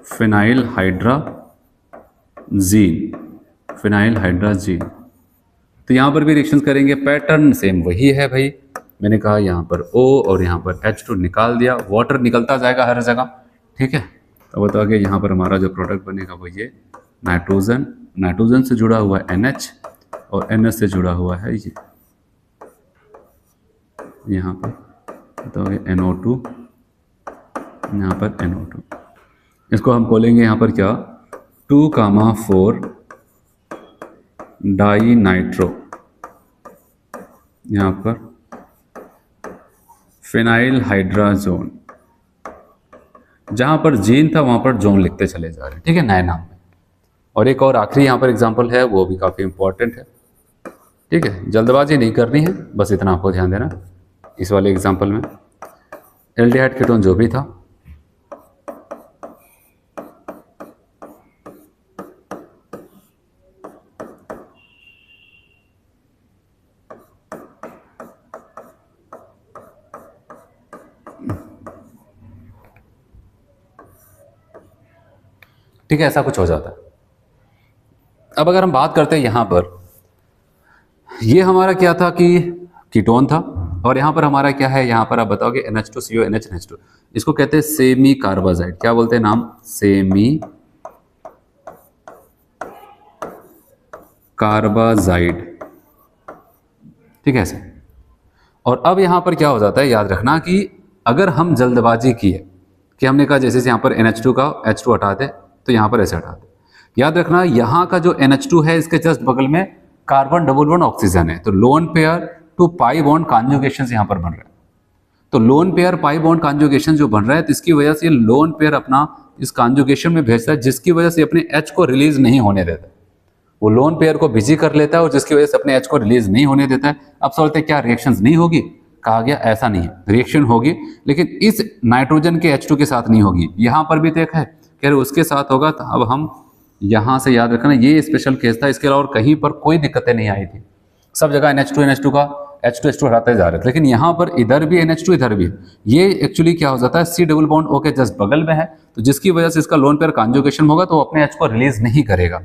phenyl hydrazine, phenylhydrazine. तो यहाँ पर भी रिएक्शन करेंगे, पैटर्न सेम वही है भाई। मैंने कहा यहाँ पर O और यहाँ पर H2 निकाल दिया, वाटर निकलता जाएगा हर जगह। ठीक है, तो बताओ कि यहाँ पर हमारा जो प्रोडक्ट बनेगा वो ये नाइट्रोजन, नाइट्रोजन से जुड़ा हुआ है NH, और NH से जुड़ा हुआ है ये यहाँ पर बताओगे NO2, यहाँ पर NO2। इसको हम बोलेंगे यहाँ पर क्या, 2,4 डाई नाइट्रो, यहाँ पर फिनाइल हाइड्राजोन। जहाँ पर जीन था वहाँ पर जोन लिखते चले जा रहे हैं। ठीक है, नए नाम में। और एक और आखिरी यहाँ पर एग्जांपल है, वो भी काफ़ी इंपॉर्टेंट है। ठीक है, जल्दबाजी नहीं करनी है, बस इतना आपको ध्यान देना। इस वाले एग्जांपल में एल्डिहाइड कीटोन जो भी था, ठीक है, ऐसा कुछ हो जाता है। अब अगर हम बात करते हैं यहाँ पर, ये हमारा क्या था कि कीटोन था, और यहाँ पर हमारा क्या है, यहाँ पर आप बताओगे NH2CO NH2। इसको कहते हैं सेमी कार्बाजाइड। क्या बोलते हैं नाम? Semi carbazide. ठीक है ऐसे। और अब यहाँ पर क्या हो जाता है, याद रखना कि अगर हम जल्दबाजी की है कि हमने कहा जैसे यहाँ पर NH2 का H2 हटा दे, तो यहाँ पर ऐसे हटा दे। याद रखना यहाँ का जो NH2 है, इसके जस्ट बगल में कार्बन डबल बॉन्ड ऑक्सीजन है, तो lone pair to pi bond conjugation यहाँ पर बन रहा है। तो lone pair pi bond conjugation जो बन रहा है, तो इसकी वजह से लोन पेयर अपना इस कॉन्जुगेशन में भेजता है, जिसकी वजह से अपने H को रिलीज नहीं होने देता। वो लोन पेयर को बिजी कर लेता है और जिसकी वजह से अपने H को रिलीज नहीं होने देता है। अब सोचते क्या रिएक्शन नहीं होगी? कहा गया ऐसा नहीं है, रिएक्शन होगी, लेकिन इस नाइट्रोजन के H2 के साथ नहीं होगी। यहाँ पर भी देखा है, कह रहे उसके साथ होगा। तो अब हम यहाँ से याद रखना, ये स्पेशल केस था, इसके अलावा और कहीं पर कोई दिक्कतें नहीं आई थी। सब जगह NH2 का H2 H2 हटाते जा रहे थे, लेकिन यहाँ पर इधर भी NH2 इधर भी। ये एक्चुअली क्या हो जाता है, C डबल बॉन्ड O के जस्ट बगल में है, तो जिसकी वजह से इसका लोन पेयर कॉन्जुगेशन होगा, तो वो अपने H को रिलीज नहीं करेगा,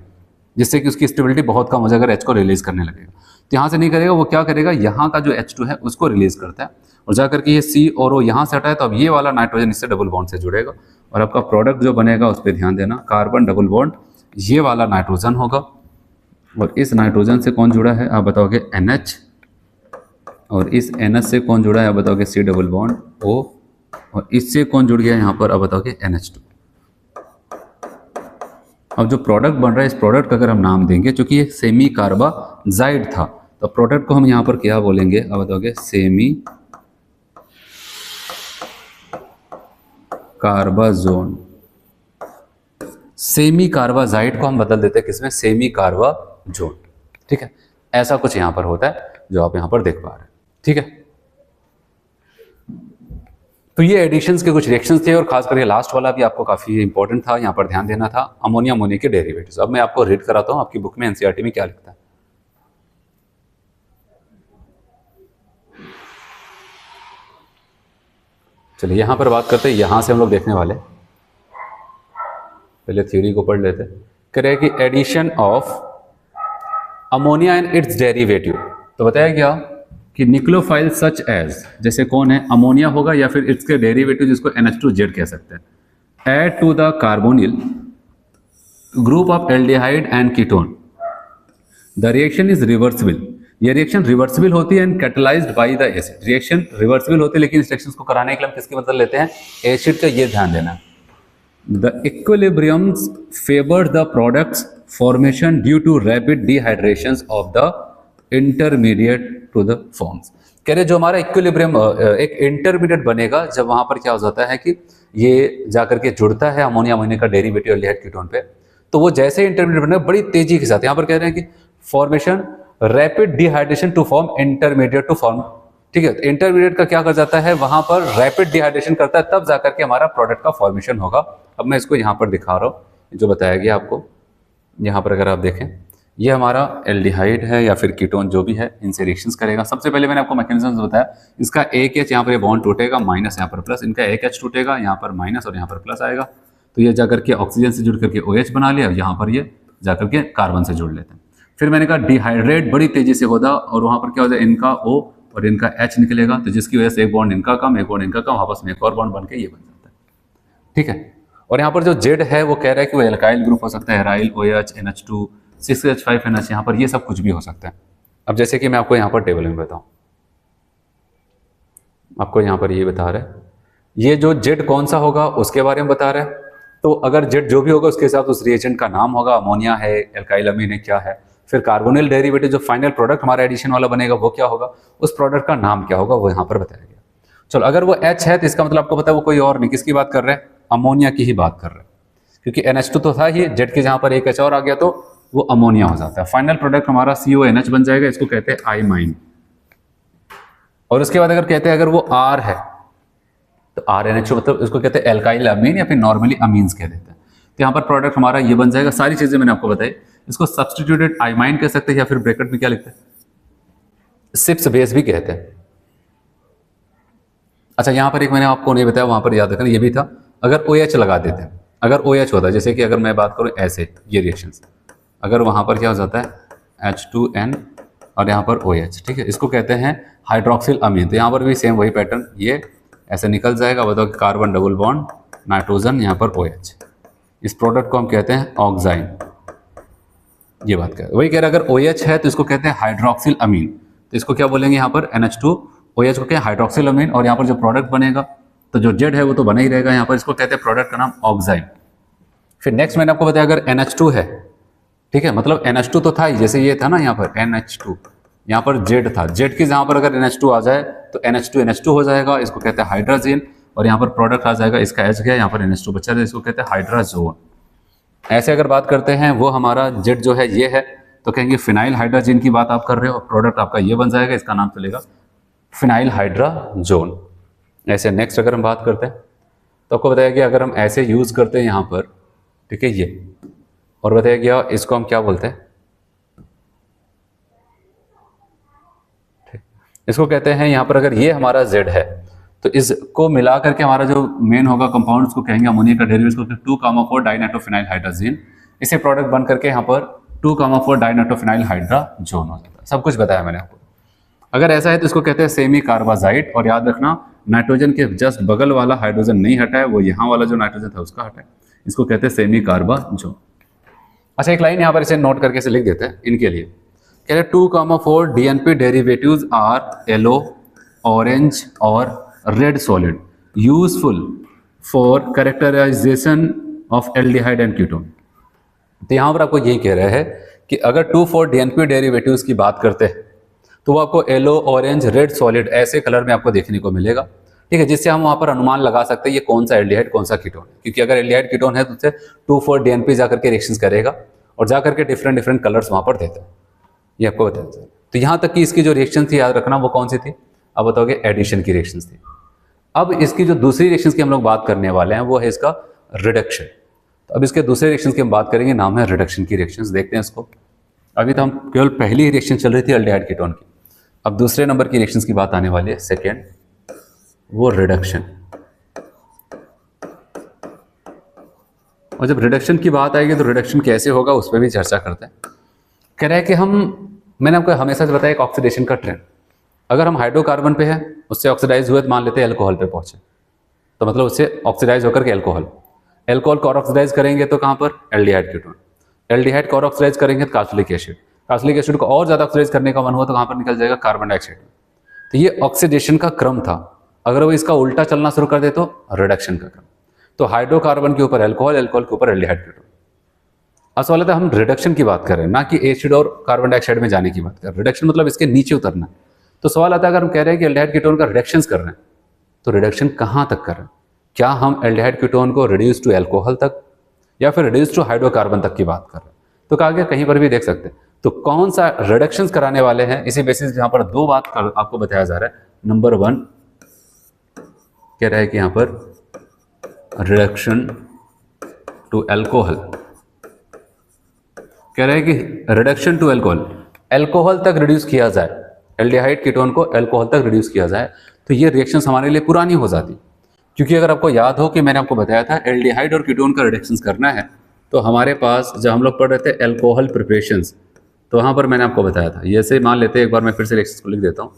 जिससे कि उसकी स्टेबिलिटी बहुत कम हो जाएगा, H को रिलीज करने लगेगा। तो यहाँ से नहीं करेगा, वो क्या करेगा, यहाँ का जो H2 है उसको रिलीज करता है, और जाकर के ये C और O यहाँ से हटाए, तो अब ये वाला नाइट्रोजन इससे डबल बॉन्ड से जुड़ेगा, और आपका प्रोडक्ट जो बनेगा उस पर ध्यान देना। कार्बन डबल बॉन्ड ये वाला नाइट्रोजन होगा, और इस नाइट्रोजन से कौन जुड़ा है, आप बताओगे NH, और इस NH से कौन जुड़ा है, आप बताओगे C डबल बॉन्ड O, और इससे कौन जुड़ गया यहाँ पर, आप बताओगे NH2। अब जो प्रोडक्ट बन रहा है, इस प्रोडक्ट का अगर हम नाम देंगे, चूंकि ये सेमी कार्बाजाइड था, तो प्रोडक्ट को हम यहाँ पर क्या बोलेंगे, आप बताओगे सेमी कार्बाजोन। सेमी कार्बाजाइड को हम बदल देते हैं किसमें, सेमी कार्बाजोन। ठीक है, ऐसा कुछ यहाँ पर होता है जो आप यहाँ पर देख पा रहे हैं। ठीक है, तो ये एडिशंस के कुछ रिएक्शंस थे, और खास करके लास्ट वाला भी आपको काफी इंपॉर्टेंट था, यहाँ पर ध्यान देना था, अमोनिया अमोनिया के डेरिवेटिव्स। अब मैं आपको रीड कराता हूँ, आपकी बुक में एनसीईआरटी में क्या लिखता है। चलिए यहाँ पर बात करते हैं, यहाँ से हम लोग देखने वाले, पहले थ्योरी को पढ़ लेते। कह रहे हैं कि addition of ammonia and its derivative, तो बताया गया कि न्यूक्लियोफाइल सच एज, जैसे कौन है, अमोनिया होगा या फिर इसके डेरिवेटिव जिसको NH2Z कह सकते हैं, add to the carbonyl group of aldehyde and ketone, the reaction is reversible, ये रिएक्शन रिवर्सिबल होती है and catalysed by the acid, reaction reversible होती है लेकिन इस रिएक्शन को कराने के लिए हम किसकी मदद लेते हैं, एसिड का, ये ध्यान देना। The equilibriums favour the products formation due to rapid dehydration of the intermediate to the forms. कह रहे जो हमारा इक्विलिब्रियम एक इंटरमीडिएट बनेगा जब वहां पर क्या हो जाता है कि ये जाकर के जुड़ता है अमोनिया अमोनिया का डेरिवेटिव एल्डिहाइड कीटोन पे, तो वो जैसे इंटरमीडिएट बनेगा बड़ी तेजी के साथ, यहाँ पर कह रहे हैं कि formation rapid dehydration to form intermediate to form, ठीक है। इंटरमीडिएट का क्या कर जाता है, वहां पर रैपिड डिहाइड्रेशन करता है, तब जाकर के हमारा प्रोडक्ट का फॉर्मेशन होगा। अब मैं इसको यहाँ पर दिखा रहा हूँ, जो बताया गया आपको यहाँ पर अगर आप देखें, ये हमारा एल्डिहाइड है या फिर कीटोन जो भी है, इनसे रिएक्शंस करेगा। सबसे पहले मैंने आपको मैकेनिज्म बताया, इसका एक H यहाँ पर बॉन्ड टूटेगा, माइनस यहाँ पर प्लस, इनका एक H टूटेगा, यहाँ पर माइनस और यहाँ पर प्लस आएगा, तो ये जाकर के ऑक्सीजन से जुड़ करके OH बना लिया, यहाँ पर ये जाकर के कार्बन से जुड़ लेते हैं। फिर मैंने कहा डिहाइड्रेट बड़ी तेजी से होगा और वहाँ पर क्या हो जाए, इनका O और इनका H निकलेगा, तो जिसकी वजह से एक बॉन्ड इनका कम, एक बॉन्ड इनका कम, आपस में एक और बॉन्ड बन के ये बन जाता है, ठीक है। और यहाँ पर जो Z है वो कह रहा है कि वो एल्काइल ग्रुप हो सकता है, एराइल, OH, NH2, 6H5NH, यहाँ पर ये सब कुछ भी हो सकता है। अब जैसे कि मैं आपको यहाँ पर टेबल में बताऊँ, आपको यहाँ पर ये बता रहा है, ये जो Z कौन सा होगा उसके बारे में बता रहा है, तो अगर Z जो भी होगा उसके हिसाब से उस रिएजेंट का नाम होगा, अमोनिया है, एल्काइल अमीन है, क्या है, फिर कार्बोनिल डेरिवेटिव जो फाइनल प्रोडक्ट हमारा एडिशन वाला बनेगा वो क्या होगा, उस प्रोडक्ट का नाम क्या होगा, वो यहाँ पर बताया गया। चलो अगर वो H है तो इसका मतलब आपको पता है वो कोई और नहीं, किसकी बात कर रहे हैं, अमोनिया की ही बात कर रहे हैं, क्योंकि NH2 तो था ही, Z के जहाँ पर एक H और आ गया तो वो अमोनिया हो जाता है। फाइनल प्रोडक्ट हमारा CONH बन जाएगा, इसको कहते हैं आइमाइन। और उसके बाद अगर कहते हैं अगर वो R है तो RNH मतलब इसको कहते हैं एल्काइल अमीन या फिर नॉर्मली अमीन्स कह देते हैं। तो यहाँ पर प्रोडक्ट हमारा ये बन जाएगा। सारी चीजें मैंने आपको बताई, इसको सब्सटीट्यूटेड आइमाइन कह सकते हैं या फिर ब्रैकेट में क्या लिखते हैं, सिप्स बेस भी कहते हैं। अच्छा यहाँ पर एक मैंने आपको नहीं बताया, वहां पर याद रखना ये भी था, अगर OH लगा देते हैं, अगर OH होता है, जैसे कि अगर मैं बात करूँ ऐसे ये रिएक्शंस, अगर वहां पर क्या हो जाता है H2N और यहाँ पर OH, ठीक है, इसको कहते हैं हाइड्रोक्सिल अमीन। तो यहाँ पर भी सेम वही पैटर्न, ये ऐसे निकल जाएगा, बताओ कि कार्बन डबल बॉन्ड नाइट्रोजन, यहाँ पर OH, इस प्रोडक्ट को हम कहते हैं ऑक्साइन। ये बात कह वही कह रहा है, अगर OH है तो इसको कहते हैं हाइड्रोक्सिल अमीन, तो इसको क्या बोलेंगे यहाँ पर NH2 OH को क्या है हाइड्रोक्सिल अमीन, और यहाँ पर जो प्रोडक्ट बनेगा तो जो Z है वो तो बना ही रहेगा, यहाँ पर इसको कहते हैं प्रोडक्ट का नाम ऑक्साइन। फिर नेक्स्ट मैंने आपको बताया अगर NH2 है, ठीक है, मतलब NH2 तो था ही, जैसे ये था ना यहाँ पर NH2, यहाँ पर Z था, Z की जहाँ पर अगर NH2 आ जाए तो NH2 हो जाएगा, इसको कहते हैं हाइड्रोजन, और यहाँ पर प्रोडक्ट आ जाएगा, इसका H गया, यहाँ पर NH2 बचा है, इसको कहते हैं हाइड्राजोन। ऐसे अगर बात करते हैं वो हमारा Z जो है ये है, तो कहेंगे फिनाइल हाइड्रोजन की बात आप कर रहे हो, और प्रोडक्ट आपका ये बन जाएगा, इसका नाम चलेगा फिनाइल हाइड्राजोन। ऐसे नेक्स्ट अगर हम बात करते हैं तो आपको बताया गया अगर हम ऐसे यूज करते हैं यहाँ पर, ठीक है, ये, और बताया गया इसको हम क्या बोलते हैं, इसको कहते हैं यहाँ पर अगर ये हमारा Z है तो इसको मिला करके हमारा जो मेन होगा कंपाउंड उसको कहेंगे अमोनिया का डेरिवेटिव, 2,4 डाइनाइट्रोफिनाइल हाइड्रोजन, इसे प्रोडक्ट बन करके यहाँ पर 2,4 डाइनाइट्रोफिनाइल हाइड्रोजन हो जाता है। सब कुछ बताया मैंने आपको। अगर ऐसा है तो इसको कहते हैं सेमी कार्बाजाइट, और याद रखना नाइट्रोजन के जस्ट बगल वाला हाइड्रोजन नहीं हटा है, वो यहाँ वाला जो नाइट्रोजन था उसका हटा है, इसको कहते हैं सेमी कार्बाजोन। अच्छा एक लाइन यहाँ पर इसे नोट करके इसे लिख देते हैं इनके लिए, कह रहे 2,4 DNP derivatives are yellow, orange और red solid useful for characterisation of aldehyde and ketone. तो यहाँ पर आपको यही कह रहे हैं कि अगर 2,4 DNP डेरिवेटिव्स की बात करते हैं तो वो आपको येलो, ऑरेंज, रेड सॉलिड ऐसे कलर में आपको देखने को मिलेगा, ठीक है, जिससे हम वहाँ पर अनुमान लगा सकते हैं ये कौन सा एल्डिहाइड कौन सा कीटोन है, क्योंकि अगर एल्डिहाइड कीटोन है तो उससे 2,4 DNP जाकर के रिएक्शंस करेगा और जाकर के डिफरेंट कलर्स वहाँ पर देते हैं, ये आपको बताया। तो यहाँ तक कि इसकी जो रिएक्शन थी याद रखना वो कौन सी थी, अब बताओगे एडिशन की रिएक्शंस थी। अब इसकी जो दूसरी रिएक्शंस की हम लोग बात करने वाले हैं वो है इसका रिडक्शन। तो अब इसके दूसरे रिएक्शंस की हम बात करेंगे, नाम है रिडक्शन की रिएक्शंस। देखते हैं इसको। अभी तो हम केवल पहली रिएक्शन चल रही थी एल्डिहाइड कीटोन की, अब दूसरे नंबर की रिएक्शंस की बात आने वाली है, सेकेंड, वो रिडक्शन। और जब रिडक्शन की बात आएगी तो रिडक्शन कैसे होगा उस पर भी चर्चा करते हैं। कह रहा है कि मैंने आपको हमेशा से बताया एक ऑक्सीडेशन का ट्रेंड, अगर हम हाइड्रोकार्बन पे हैं उससे ऑक्सीडाइज हुए तो मान लेते हैं एल्कोहल पे पहुंचे, तो मतलब उससे ऑक्सीडाइज होकर के एल्कोहल को और ऑक्सीडाइज करेंगे तो कहाँ पर, एल्डिहाइड कीटोन, एल्डिहाइड को और ऑक्सीडाइज करेंगे तो कार्बोक्सिलिक एसिड को और ज़्यादा ऑक्सीडाइज करने का मन हुआ तो कहाँ पर निकल जाएगा, कार्बन डाइऑक्साइड। तो ये ऑक्सीडेशन का क्रम था। अगर वो इसका उल्टा चलना शुरू कर दे तो रिडक्शन का क्रम। तो हाइड्रोकार्बन के ऊपर एल्कोहल, एल्कोहल के ऊपर एल्डिहाइड कीटोन। अब सवाल आता है हम रिडक्शन की बात कर रहे हैं, ना कि एसिड और कार्बन डाइऑक्साइड में जाने की बात कर रहे हैं। रिडक्शन मतलब इसके नीचे उतरना। तो सवाल आता है अगर हम कह रहे हैं कि एल्डिहाइड कीटोन का रिडक्शन कर रहे हैं तो रिडक्शन कहाँ तक कर रहे हैं? क्या हम एल्डिहाइड कीटोन को रिड्यूस टू एल्कोहल तक या फिर रिड्यूस टू हाइड्रोकार्बन तक की बात कर रहे हैं? तो कहा गया कहीं पर भी देख सकते हैं। तो कौन सा रिडक्शन कराने वाले हैं, इसी बेसिस यहाँ पर दो बात आपको बताया जा रहा है। नंबर 1 कह रहा है कि यहाँ पर रिडक्शन टू एल्कोहल, कह रहा है कि रिडक्शन टू एल्कोहल तक रिड्यूस किया जाए, एल्डिहाइड कीटोन को एल्कोहल तक रिड्यूस किया जाए तो ये रिएक्शंस हमारे लिए पुरानी हो जाती। क्योंकि अगर आपको याद हो कि मैंने आपको बताया था एल्डिहाइड और कीटोन का रिडक्शंस करना है तो हमारे पास जब हम लोग पढ़ रहे थे एल्कोहल प्रिपरेशंस, तो वहाँ पर मैंने आपको बताया था, जैसे मान लेते हैं, एक बार मैं फिर से रिएक्शंस को लिख देता हूँ।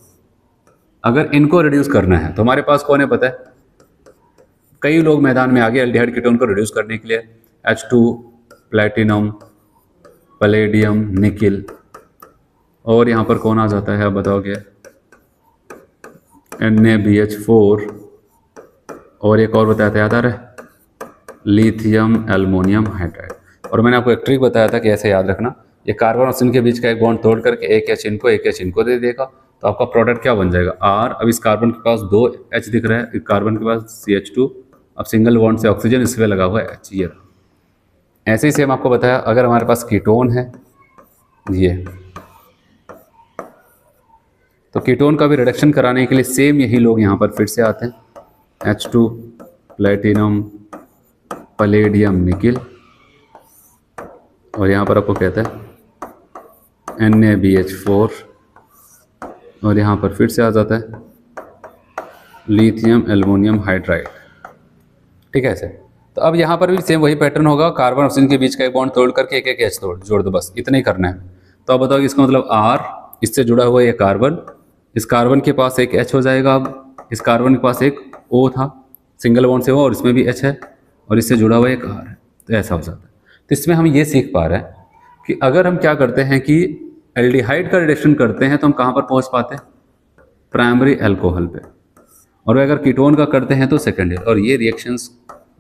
अगर इनको रिड्यूस करना है तो हमारे पास कौन है पता है, कई लोग मैदान में आ गए एल्डिहाइड कीटोन को रिड्यूस करने के लिए। H2 प्लैटिनम, पैलेडियम, निकिल, और यहाँ पर कौन आ जाता है आप बताओगे, NaBH4, और एक और बताया था याद आ रहा है, लिथियम एल्युमिनियम हाइड्राइड। और मैंने आपको एक ट्रिक बताया था कि ऐसे याद रखना, ये कार्बन ऑक्सीजन के बीच का एक बॉन्ड तोड़ करके एक H इनको दे देगा तो आपका प्रोडक्ट क्या बन जाएगा, R। अब इस कार्बन के पास 2 H दिख रहा है, इस कार्बन के पास CH2, अब सिंगल बॉन्ड से ऑक्सीजन, इस पर लगा हुआ है H। ये ऐसे ही सेम आपको बताया अगर हमारे पास कीटोन है ये, तो कीटोन का भी रिडक्शन कराने के लिए सेम यही लोग यहाँ पर फिर से आते हैं। H2 प्लैटिनम, पैलेडियम, निकिल, और यहाँ पर आपको कहता है NaBH4, और यहाँ पर फिर से आ जाता है लिथियम एल्युमिनियम हाइड्राइड। ठीक है ऐसे। तो अब यहाँ पर भी सेम वही पैटर्न होगा, कार्बन ऑक्सीजन के बीच का एक बॉन्ड तोड़ करके एक H जोड़ दो, बस इतना ही करना है। तो अब बताओ इसका मतलब R, इससे जुड़ा हुआ ये कार्बन, इस कार्बन के पास एक H हो जाएगा। अब इस कार्बन के पास एक O था, सिंगल बॉन्ड से O, और इसमें भी H है, और इससे जुड़ा हुआ एक R है। तो ऐसा हो जाता है। तो इसमें हम ये सीख पा रहे हैं कि अगर हम क्या करते हैं कि एल्डिहाइड का रिडक्शन करते हैं तो हम कहाँ पर पहुँच पाते हैं, प्राइमरी एल्कोहल पे, और अगर कीटोन का करते हैं तो सेकेंडरी। और ये रिएक्शंस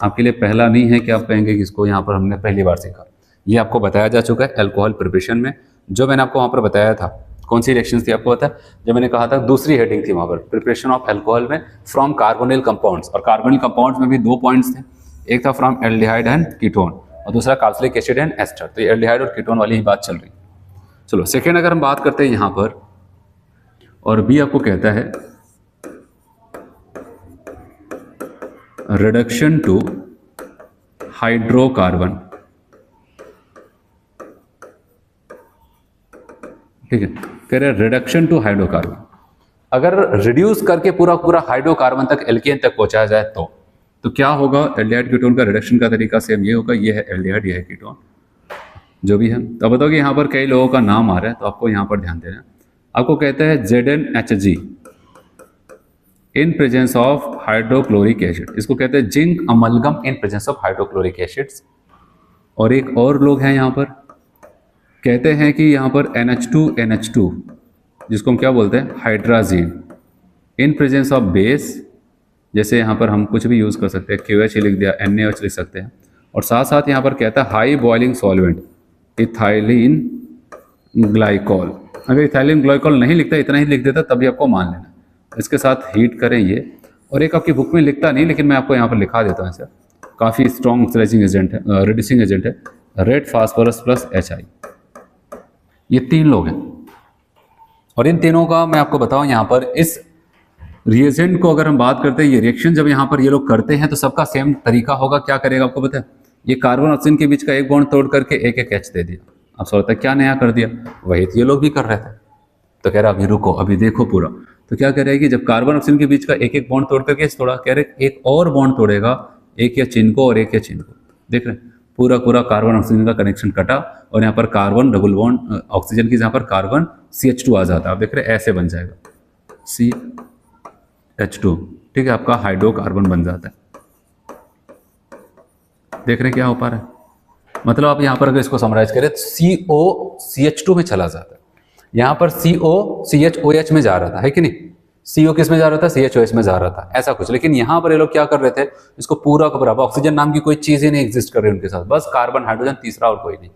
आपके लिए पहला नहीं है कि आप कहेंगे कि इसको यहाँ पर हमने पहली बार सीखा, ये आपको बताया जा चुका है एल्कोहल प्रिपरेशन में। जो मैंने आपको वहाँ पर बताया था, कौन सी रिएक्शंस थी आपको पता है, जो मैंने कहा था दूसरी हेडिंग थी वहाँ पर, प्रिपरेशन ऑफ एल्कोहल में फ्रॉम कार्बोनिल कंपाउंड्स। और कार्बोनिल कंपाउंड्स में भी 2 पॉइंट्स थे, एक था फ्रॉम एल्डिहाइड एंड कीटोन, और दूसरा कार्बोक्सिलिक एसिड एंड एस्टर। तो ये एल्डिहाइड और कीटोन वाली ही बात चल रही। चलो सेकेंड अगर हम बात करते हैं यहाँ पर, और बी आपको कहता है रिडक्शन टू हाइड्रोकार्बन। ठीक है, कह रहे रिडक्शन टू हाइड्रोकार्बन। अगर रिड्यूस करके पूरा हाइड्रोकार्बन तक, एल्केन तक पहुंचाया जाए तो क्या होगा, एल्डिहाइड कीटोन का रिडक्शन का तरीका सेम ये होगा। ये है एल्डिहाइड, ये है कीटोन, जो भी है। तो बताओ कि यहाँ पर कई लोगों का नाम आ रहा है, तो आपको यहाँ पर ध्यान देना। आपको कहता है ZnHg in presence of hydrochloric acid, इसको कहते हैं zinc amalgam in presence of hydrochloric acids. और एक और लोग हैं यहाँ पर, कहते हैं कि यहाँ पर NH2 जिसको हम क्या बोलते हैं, hydrazine, in presence of base. जैसे यहाँ पर हम कुछ भी यूज़ कर सकते हैं, QH लिख दिया, NaOH लिख सकते हैं। और साथ साथ यहाँ पर कहता है high boiling solvent ethylene glycol. अगर इथाइलिन ग्लाइकॉल नहीं लिखता, इतना ही लिख देता, तभी आपको मान लेना। इसके साथ हीट करें ये। और एक आपकी बुक में लिखता नहीं, लेकिन मैं आपको यहाँ पर लिखा देता हूँ ऐसा, काफ़ी स्ट्रॉन्ग ऑक्सीडाइजिंग एजेंट है, रिड्यूसिंग एजेंट है, रेड फास्फोरस प्लस HI। ये 3 लोग हैं, और इन तीनों का मैं आपको बताऊं यहाँ पर इस रिएजेंट को अगर हम बात करते हैं, ये रिएक्शन जब यहाँ पर ये लोग करते हैं तो सबका सेम तरीका होगा। क्या करेगा आपको पता है, ये कार्बन ऑक्सीजन के बीच का एक बॉन्ड तोड़ करके एक H दे दिया। अब सोचता है क्या नया कर दिया, वही तो ये लोग भी कर रहे थे। तो कह रहा अभी रुको, अभी देखो पूरा। तो क्या कह रहा है कि जब कार्बन ऑक्सीजन के बीच का एक बॉन्ड तोड़ करके थोड़ा, कह रहे एक और बॉन्ड तोड़ेगा, एक H इनको और एक H इनको, देख रहे हैं। पूरा पूरा कार्बन ऑक्सीजन का कनेक्शन कटा और यहाँ पर कार्बन डबल बॉन्ड ऑक्सीजन की जहाँ पर कार्बन CH2 आ जाता है, आप देख रहे हैं ऐसे बन जाएगा CH2, ठीक है, आपका हाइड्रोकार्बन बन जाता है। देख रहे हैं क्या हो पा रहा है, मतलब आप यहाँ पर अगर इसको समराइज करें तो CO CH2 में चला जाता है, यहाँ पर CO CHOH में जा रहा था, है कि नहीं, CO किस में जा रहा था, CHOH में जा रहा था, ऐसा कुछ। लेकिन यहाँ पर ये लोग क्या कर रहे थे, इसको पूरा का पूरा, ऑक्सीजन नाम की कोई चीज ही नहीं एग्जिस्ट कर रही उनके साथ, बस कार्बन हाइड्रोजन तीसरा और कोई नहीं,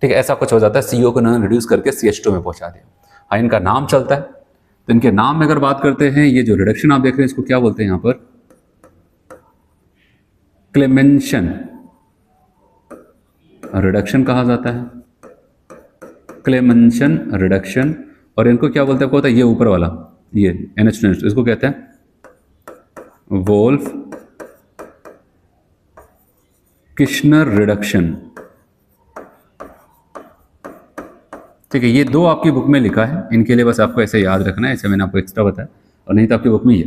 ठीक है, ऐसा कुछ हो जाता है। CO को उन्होंने रिड्यूस करके CH2 में पहुंचा दिया। हाँ, इनका नाम चलता है, तो इनके नाम में अगर बात करते हैं, ये जो रिडक्शन आप देख रहे हैं इसको क्या बोलते हैं, यहाँ पर क्लेमेंशन रिडक्शन कहा जाता है, क्लेमेंशन रिडक्शन। और इनको क्या बोलते हैं, आपको पता है, ये ऊपर वाला ये NH2 इसको कहते हैं वोल्फ किश्नर रिडक्शन, ठीक है। ये दो आपकी बुक में लिखा है, इनके लिए बस आपको ऐसे याद रखना है, ऐसे मैंने आपको एक्स्ट्रा बताया, और नहीं तो आपकी बुक में ये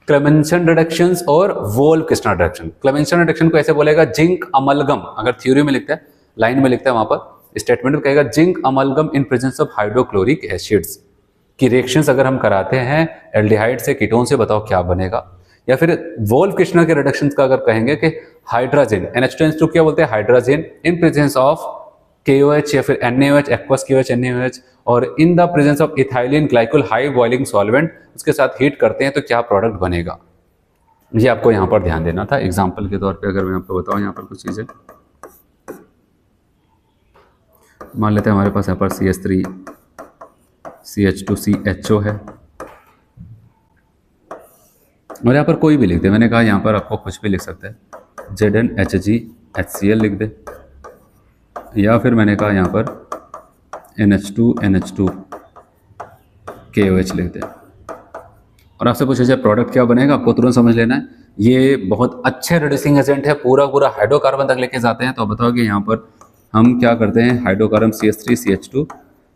क्लेमेंशन रिडक्शंस और Wolff Kishner reduction. Clemmensen reduction को ऐसे बोलेगा जिंक अमलगम, अगर थ्योरी में लिखता है, लाइन में लिखता है, वहां पर स्टेटमेंट में कहेगा zinc amalgam in presence of hydrochloric acids की रिएक्शंस अगर हम कराते हैं एल्डिहाइड से कीटोन से, बताओ क्या बनेगा। या फिर वोल्फ किश्नर के रिडक्शंस का अगर कहेंगे कि हाइड्रोजन NH2 क्या बोलते हैं, hydrogen in presence of KOH या फिर NaOH, एक्वस KOH NaOH, और इन the presence of ethylene glycol high boiling solvent, उसके साथ हीट करते हैं तो क्या प्रोडक्ट बनेगा, ये आपको यहाँ पर ध्यान देना था। एग्जांपल के तौर पे अगर मैं आपको बताऊँ यहाँ पर कुछ चीज़ें, मान लेते हैं हमारे पास यहाँ पर CH3 CH2 CHO है, और यहाँ पर कोई भी लिख दे, मैंने कहा यहाँ पर आपको कुछ भी लिख सकते हैं, ZnHg HCl लिख दे, या फिर मैंने कहा यहाँ पर NH2 NH2 KOH लिख दे, और आपसे पूछा जाए प्रोडक्ट क्या बनेगा, आपको तुरंत समझ लेना है ये बहुत अच्छे रिड्यूसिंग एजेंट है, पूरा पूरा हाइड्रोकार्बन तक लेके जाते हैं। तो आप बताओगे यहाँ पर हम क्या करते हैं, हाइड्रोकार्बन CH3 CH2,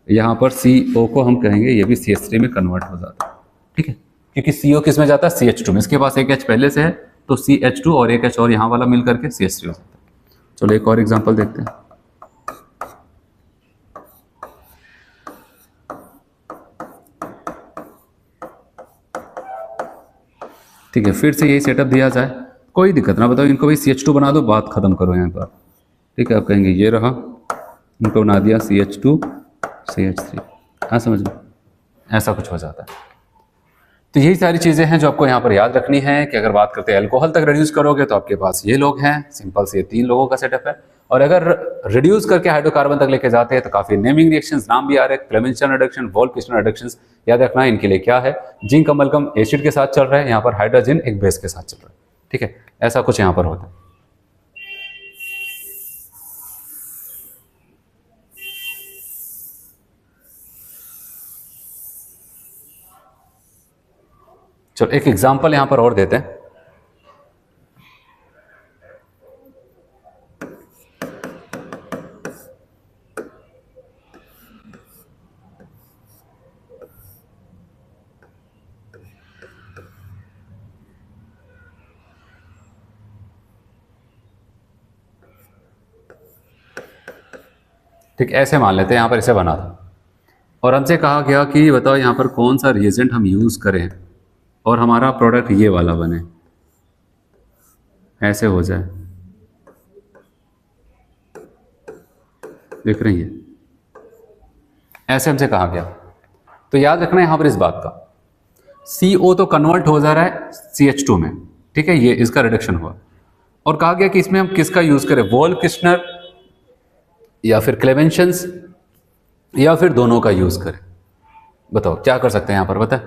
यहाँ पर CO को हम कहेंगे ये भी CH3 में कन्वर्ट हो जाता है, ठीक है, क्योंकि CO किस में जाता है, CH2 में, इसके पास एक H पहले से है तो CH2 और एक H और यहाँ वाला मिल करके CH3 हो जाता है। चलो एक और एग्जाम्पल देखते हैं, ठीक है, फिर से यही सेटअप दिया जाए, कोई दिक्कत ना, बताओ इनको भी CH2 बना दो, बात खत्म करो यहाँ पर, ठीक है। आप कहेंगे ये रहा, इनको बना दिया CH2 CH3, हाँ समझ लो, ऐसा कुछ हो जाता है। तो यही सारी चीज़ें हैं जो आपको यहाँ पर याद रखनी है कि अगर बात करते हैं अल्कोहल तक रिड्यूस करोगे तो आपके पास ये लोग हैं, सिंपल से ये 3 लोगों का सेटअप है। और अगर रिड्यूस करके हाइड्रोकार्बन तक लेके जाते हैं तो काफी नेमिंग रिएक्शंस, नाम भी आ रहे हैं, Clemmensen reduction, Wolff Kishner reductions, याद रखना है इनके लिए क्या है, जिंक अमलगम एसिड के साथ चल रहा है, यहाँ पर हाइड्रोजन एक बेस के साथ चल रहा है, ठीक है, ऐसा कुछ यहाँ पर होता है। चलो एक एग्जांपल यहां पर और देते हैं, ठीक ऐसे मान लेते हैं, यहां पर इसे बना था और हमसे कहा गया कि बताओ यहां पर कौन सा रिएजेंट हम यूज करें और हमारा प्रोडक्ट ये वाला बने, ऐसे हो जाए, देख रही है, ऐसे हमसे कहा गया। तो याद रखना है यहां पर इस बात का, CO तो कन्वर्ट हो जा रहा है CH2 में, ठीक है, ये इसका रिडक्शन हुआ, और कहा गया कि इसमें हम किसका यूज करें, वोल्फ किश्नर या फिर क्लेमेंशंस या फिर दोनों का यूज करें। बताओ क्या कर सकते हैं यहाँ पर, बता।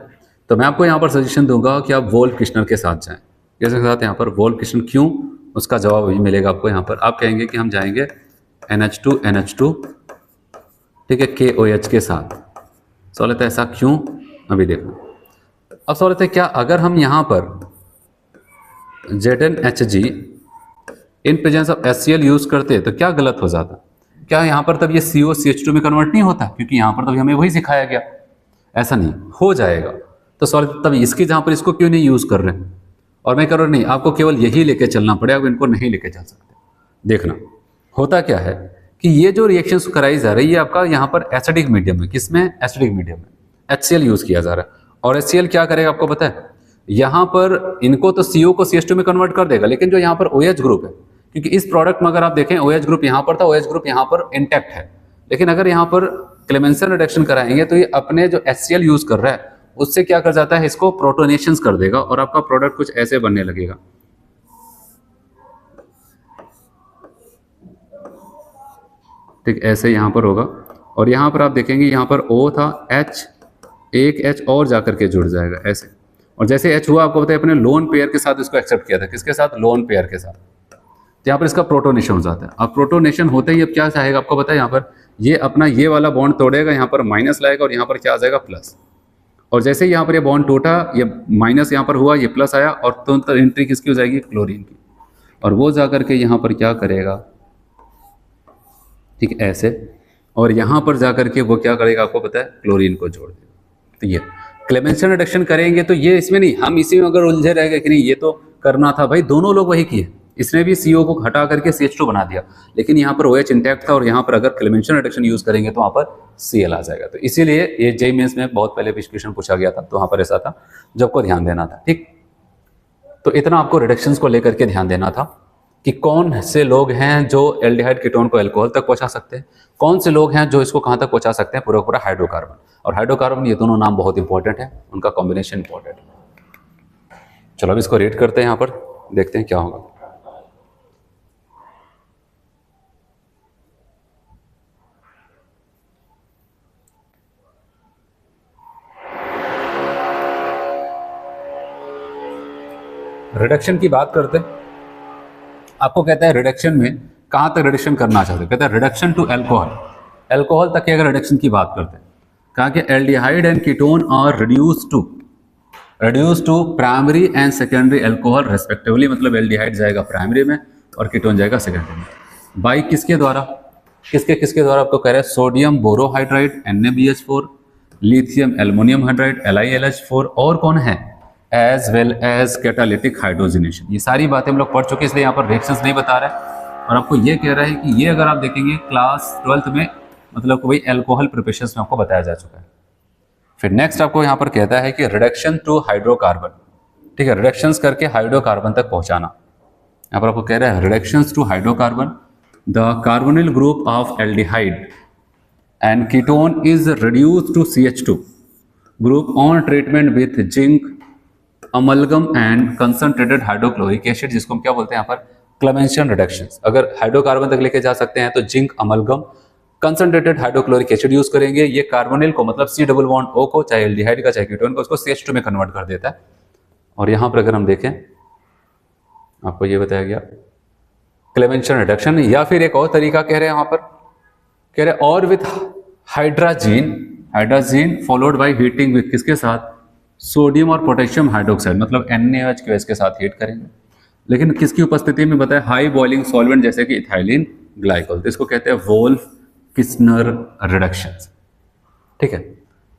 तो मैं आपको यहाँ पर सजेशन दूंगा कि आप वोल्फ किश्नर के साथ जाएं, किसके साथ, यहाँ पर वोल्फ किश्नर, क्यों, उसका जवाब अभी मिलेगा आपको। यहाँ पर आप कहेंगे कि हम जाएंगे NH2 ठीक है KOH के साथ। सवाल है ऐसा क्यों, अभी देखना। अब सवाल है क्या अगर हम यहाँ पर ZnHg in presence of HCl use करते तो क्या गलत हो जाता, क्या यहाँ पर तब ये CO CH2 में कन्वर्ट नहीं होता, क्योंकि यहाँ पर तब हमें वही सिखाया गया, ऐसा नहीं हो जाएगा। तो सवाल तब इसकी जहाँ पर इसको क्यों नहीं यूज कर रहे हैं, और मैं कर रहा नहीं, आपको केवल यही लेके चलना पड़ेगा, इनको नहीं लेके चल सकते। देखना होता क्या है कि ये जो रिएक्शंस कराई जा रही है आपका यहाँ पर एसिडिक मीडियम में, किसमें? एसिडिक मीडियम में HCl यूज़ किया जा रहा है। और HCl क्या करेगा आपको पता है? यहाँ पर इनको तो CO को CH2 में कन्वर्ट कर देगा, लेकिन जो यहाँ पर OH ग्रुप है, क्योंकि इस प्रोडक्ट में अगर आप देखें OH ग्रुप यहाँ पर था, OH ग्रुप यहाँ पर इंटैक्ट है, लेकिन अगर यहाँ पर क्लेमेंसन रिडक्शन कराएंगे तो ये अपने जो HCl यूज़ कर रहा है उससे क्या कर जाता है, इसको प्रोटोनेशंस कर देगा और आपका प्रोडक्ट कुछ ऐसे बनने लगेगा। ठीक, ऐसे यहाँ पर होगा। और यहाँ पर आप देखेंगे यहाँ पर O था, H, एक H और जाकर के जुड़ जाएगा ऐसे। और जैसे H हुआ, आपको पता है अपने लोन पेयर के साथ इसको एक्सेप्ट किया था, किसके साथ? लोन पेयर के साथ। तो यहाँ पर इसका प्रोटोनेशन हो जाता है। अब प्रोटोनेशन होते ही अब क्या चाहेगा आपको पता है, यहाँ पर ये अपना ये वाला बॉन्ड तोड़ेगा, यहाँ पर माइनस लाएगा और यहाँ पर क्या आ जाएगा? प्लस। और जैसे ही यहाँ पर ये बॉन्ड टूटा, ये माइनस यहाँ पर हुआ, ये प्लस आया और तुरंत एंट्री किसकी हो जाएगी? क्लोरीन की। और वो जाकर के यहाँ पर क्या करेगा? ठीक, ऐसे। और यहाँ पर जाकर के वो क्या करेगा आपको पता है? क्लोरीन को जोड़ देगा। तो ये क्लेमेंसन रिडक्शन करेंगे तो ये इसमें नहीं, हम इसी में अगर उलझे रह गए कि नहीं ये तो करना था, भाई दोनों लोग वही किए। इसने भी CO को हटा करके CH2 बना दिया, लेकिन यहाँ पर OH इंटैक्ट था और यहाँ पर अगर क्लेमेंसन रिडक्शन यूज करेंगे तो वहाँ पर Cl आ जाएगा। तो इसीलिए ये JEE मेंस में बहुत पहले क्वेश्चन पूछा गया था, तो वहाँ पर ऐसा था, जो आपको ध्यान देना था। ठीक, तो इतना आपको रिडक्शंस को लेकर के ध्यान देना था कि कौन से लोग हैं जो एल्डिहाइड कीटोन को अल्कोहल तक पहुंचा सकते हैं, कौन से लोग हैं जो इसको कहां तक पहुंचा सकते हैं? पूरा पूरा हाइड्रोकार्बन। और हाइड्रोकार्बन, ये दोनों नाम बहुत इंपॉर्टेंट है, उनका कॉम्बिनेशन इंपॉर्टेंट है। चलो अब इसको रेट करते हैं, यहां पर देखते हैं क्या होगा। रिडक्शन की बात करते हैं। आपको कहता है रिडक्शन में कहां तक रिडक्शन करना चाहते हैं? कहता है रिडक्शन टू अल्कोहल, अल्कोहल तक की अगर रिडक्शन की बात करते हैं, कहा कि aldehyde and ketone are reduce to primary and secondary alcohol respectively. मतलब एल्डिहाइड जाएगा प्राइमरी में और कीटोन जाएगा सेकेंडरी में। बाई किसके द्वारा? किसके द्वारा? आपको कह रहा है sodium borohydride NaBH4, lithium aluminium hydride LiLH4, और कौन है? As well as catalytic hydrogenation. ये सारी बातें हम लोग पढ़ चुके हैं, इसलिए यहाँ पर रिएक्शंस नहीं बता रहा है। और आपको ये कह रहा है कि ये अगर आप देखेंगे क्लास 12th में, मतलब वही अल्कोहल प्रिपरेशंस में आपको बताया जा चुका है। फिर नेक्स्ट आपको यहाँ पर कहता है कि रिडक्शन टू हाइड्रोकार्बन। ठीक है, रिडक्शंस करके हाइड्रोकार्बन तक पहुंचाना। यहाँ पर आपको कह रहा है reductions to hydrocarbon, the carbonyl group of aldehyde and ketone is reduced to CH2 group on treatment with zinc amalgam and concentrated hydrochloric acid, जिसको हम क्या बोलते हैं यहाँ पर? Clemmensen reduction. अगर हाइड्रोकार्बन तक लेके जा सकते हैं तो zinc amalgam concentrated hydrochloric acid use करेंगे। ये कार्बोनिल को, मतलब C+O को, चाहे एल्डिहाइड का चाहे कीटोन को, उसको CH2 में कन्वर्ट कर देता है। और यहाँ पर अगर हम देखें, आपको ये बताया गया क्लेमेंसन रिडक्शन। या फिर एक और तरीका कह रहे हैं यहाँ पर, कह रहे और with hydrazine followed by heating with किसके साथ? सोडियम और पोटेशियम हाइड्रोक्साइड, मतलब NaOH के साथ हीट करेंगे, लेकिन किसकी उपस्थिति में? बताया हाई बॉइलिंग सॉल्वेंट जैसे कि इथाइलिन ग्लाइकोल। तो इसको कहते हैं वोल्फ-किस्नर रिडक्शंस। ठीक है,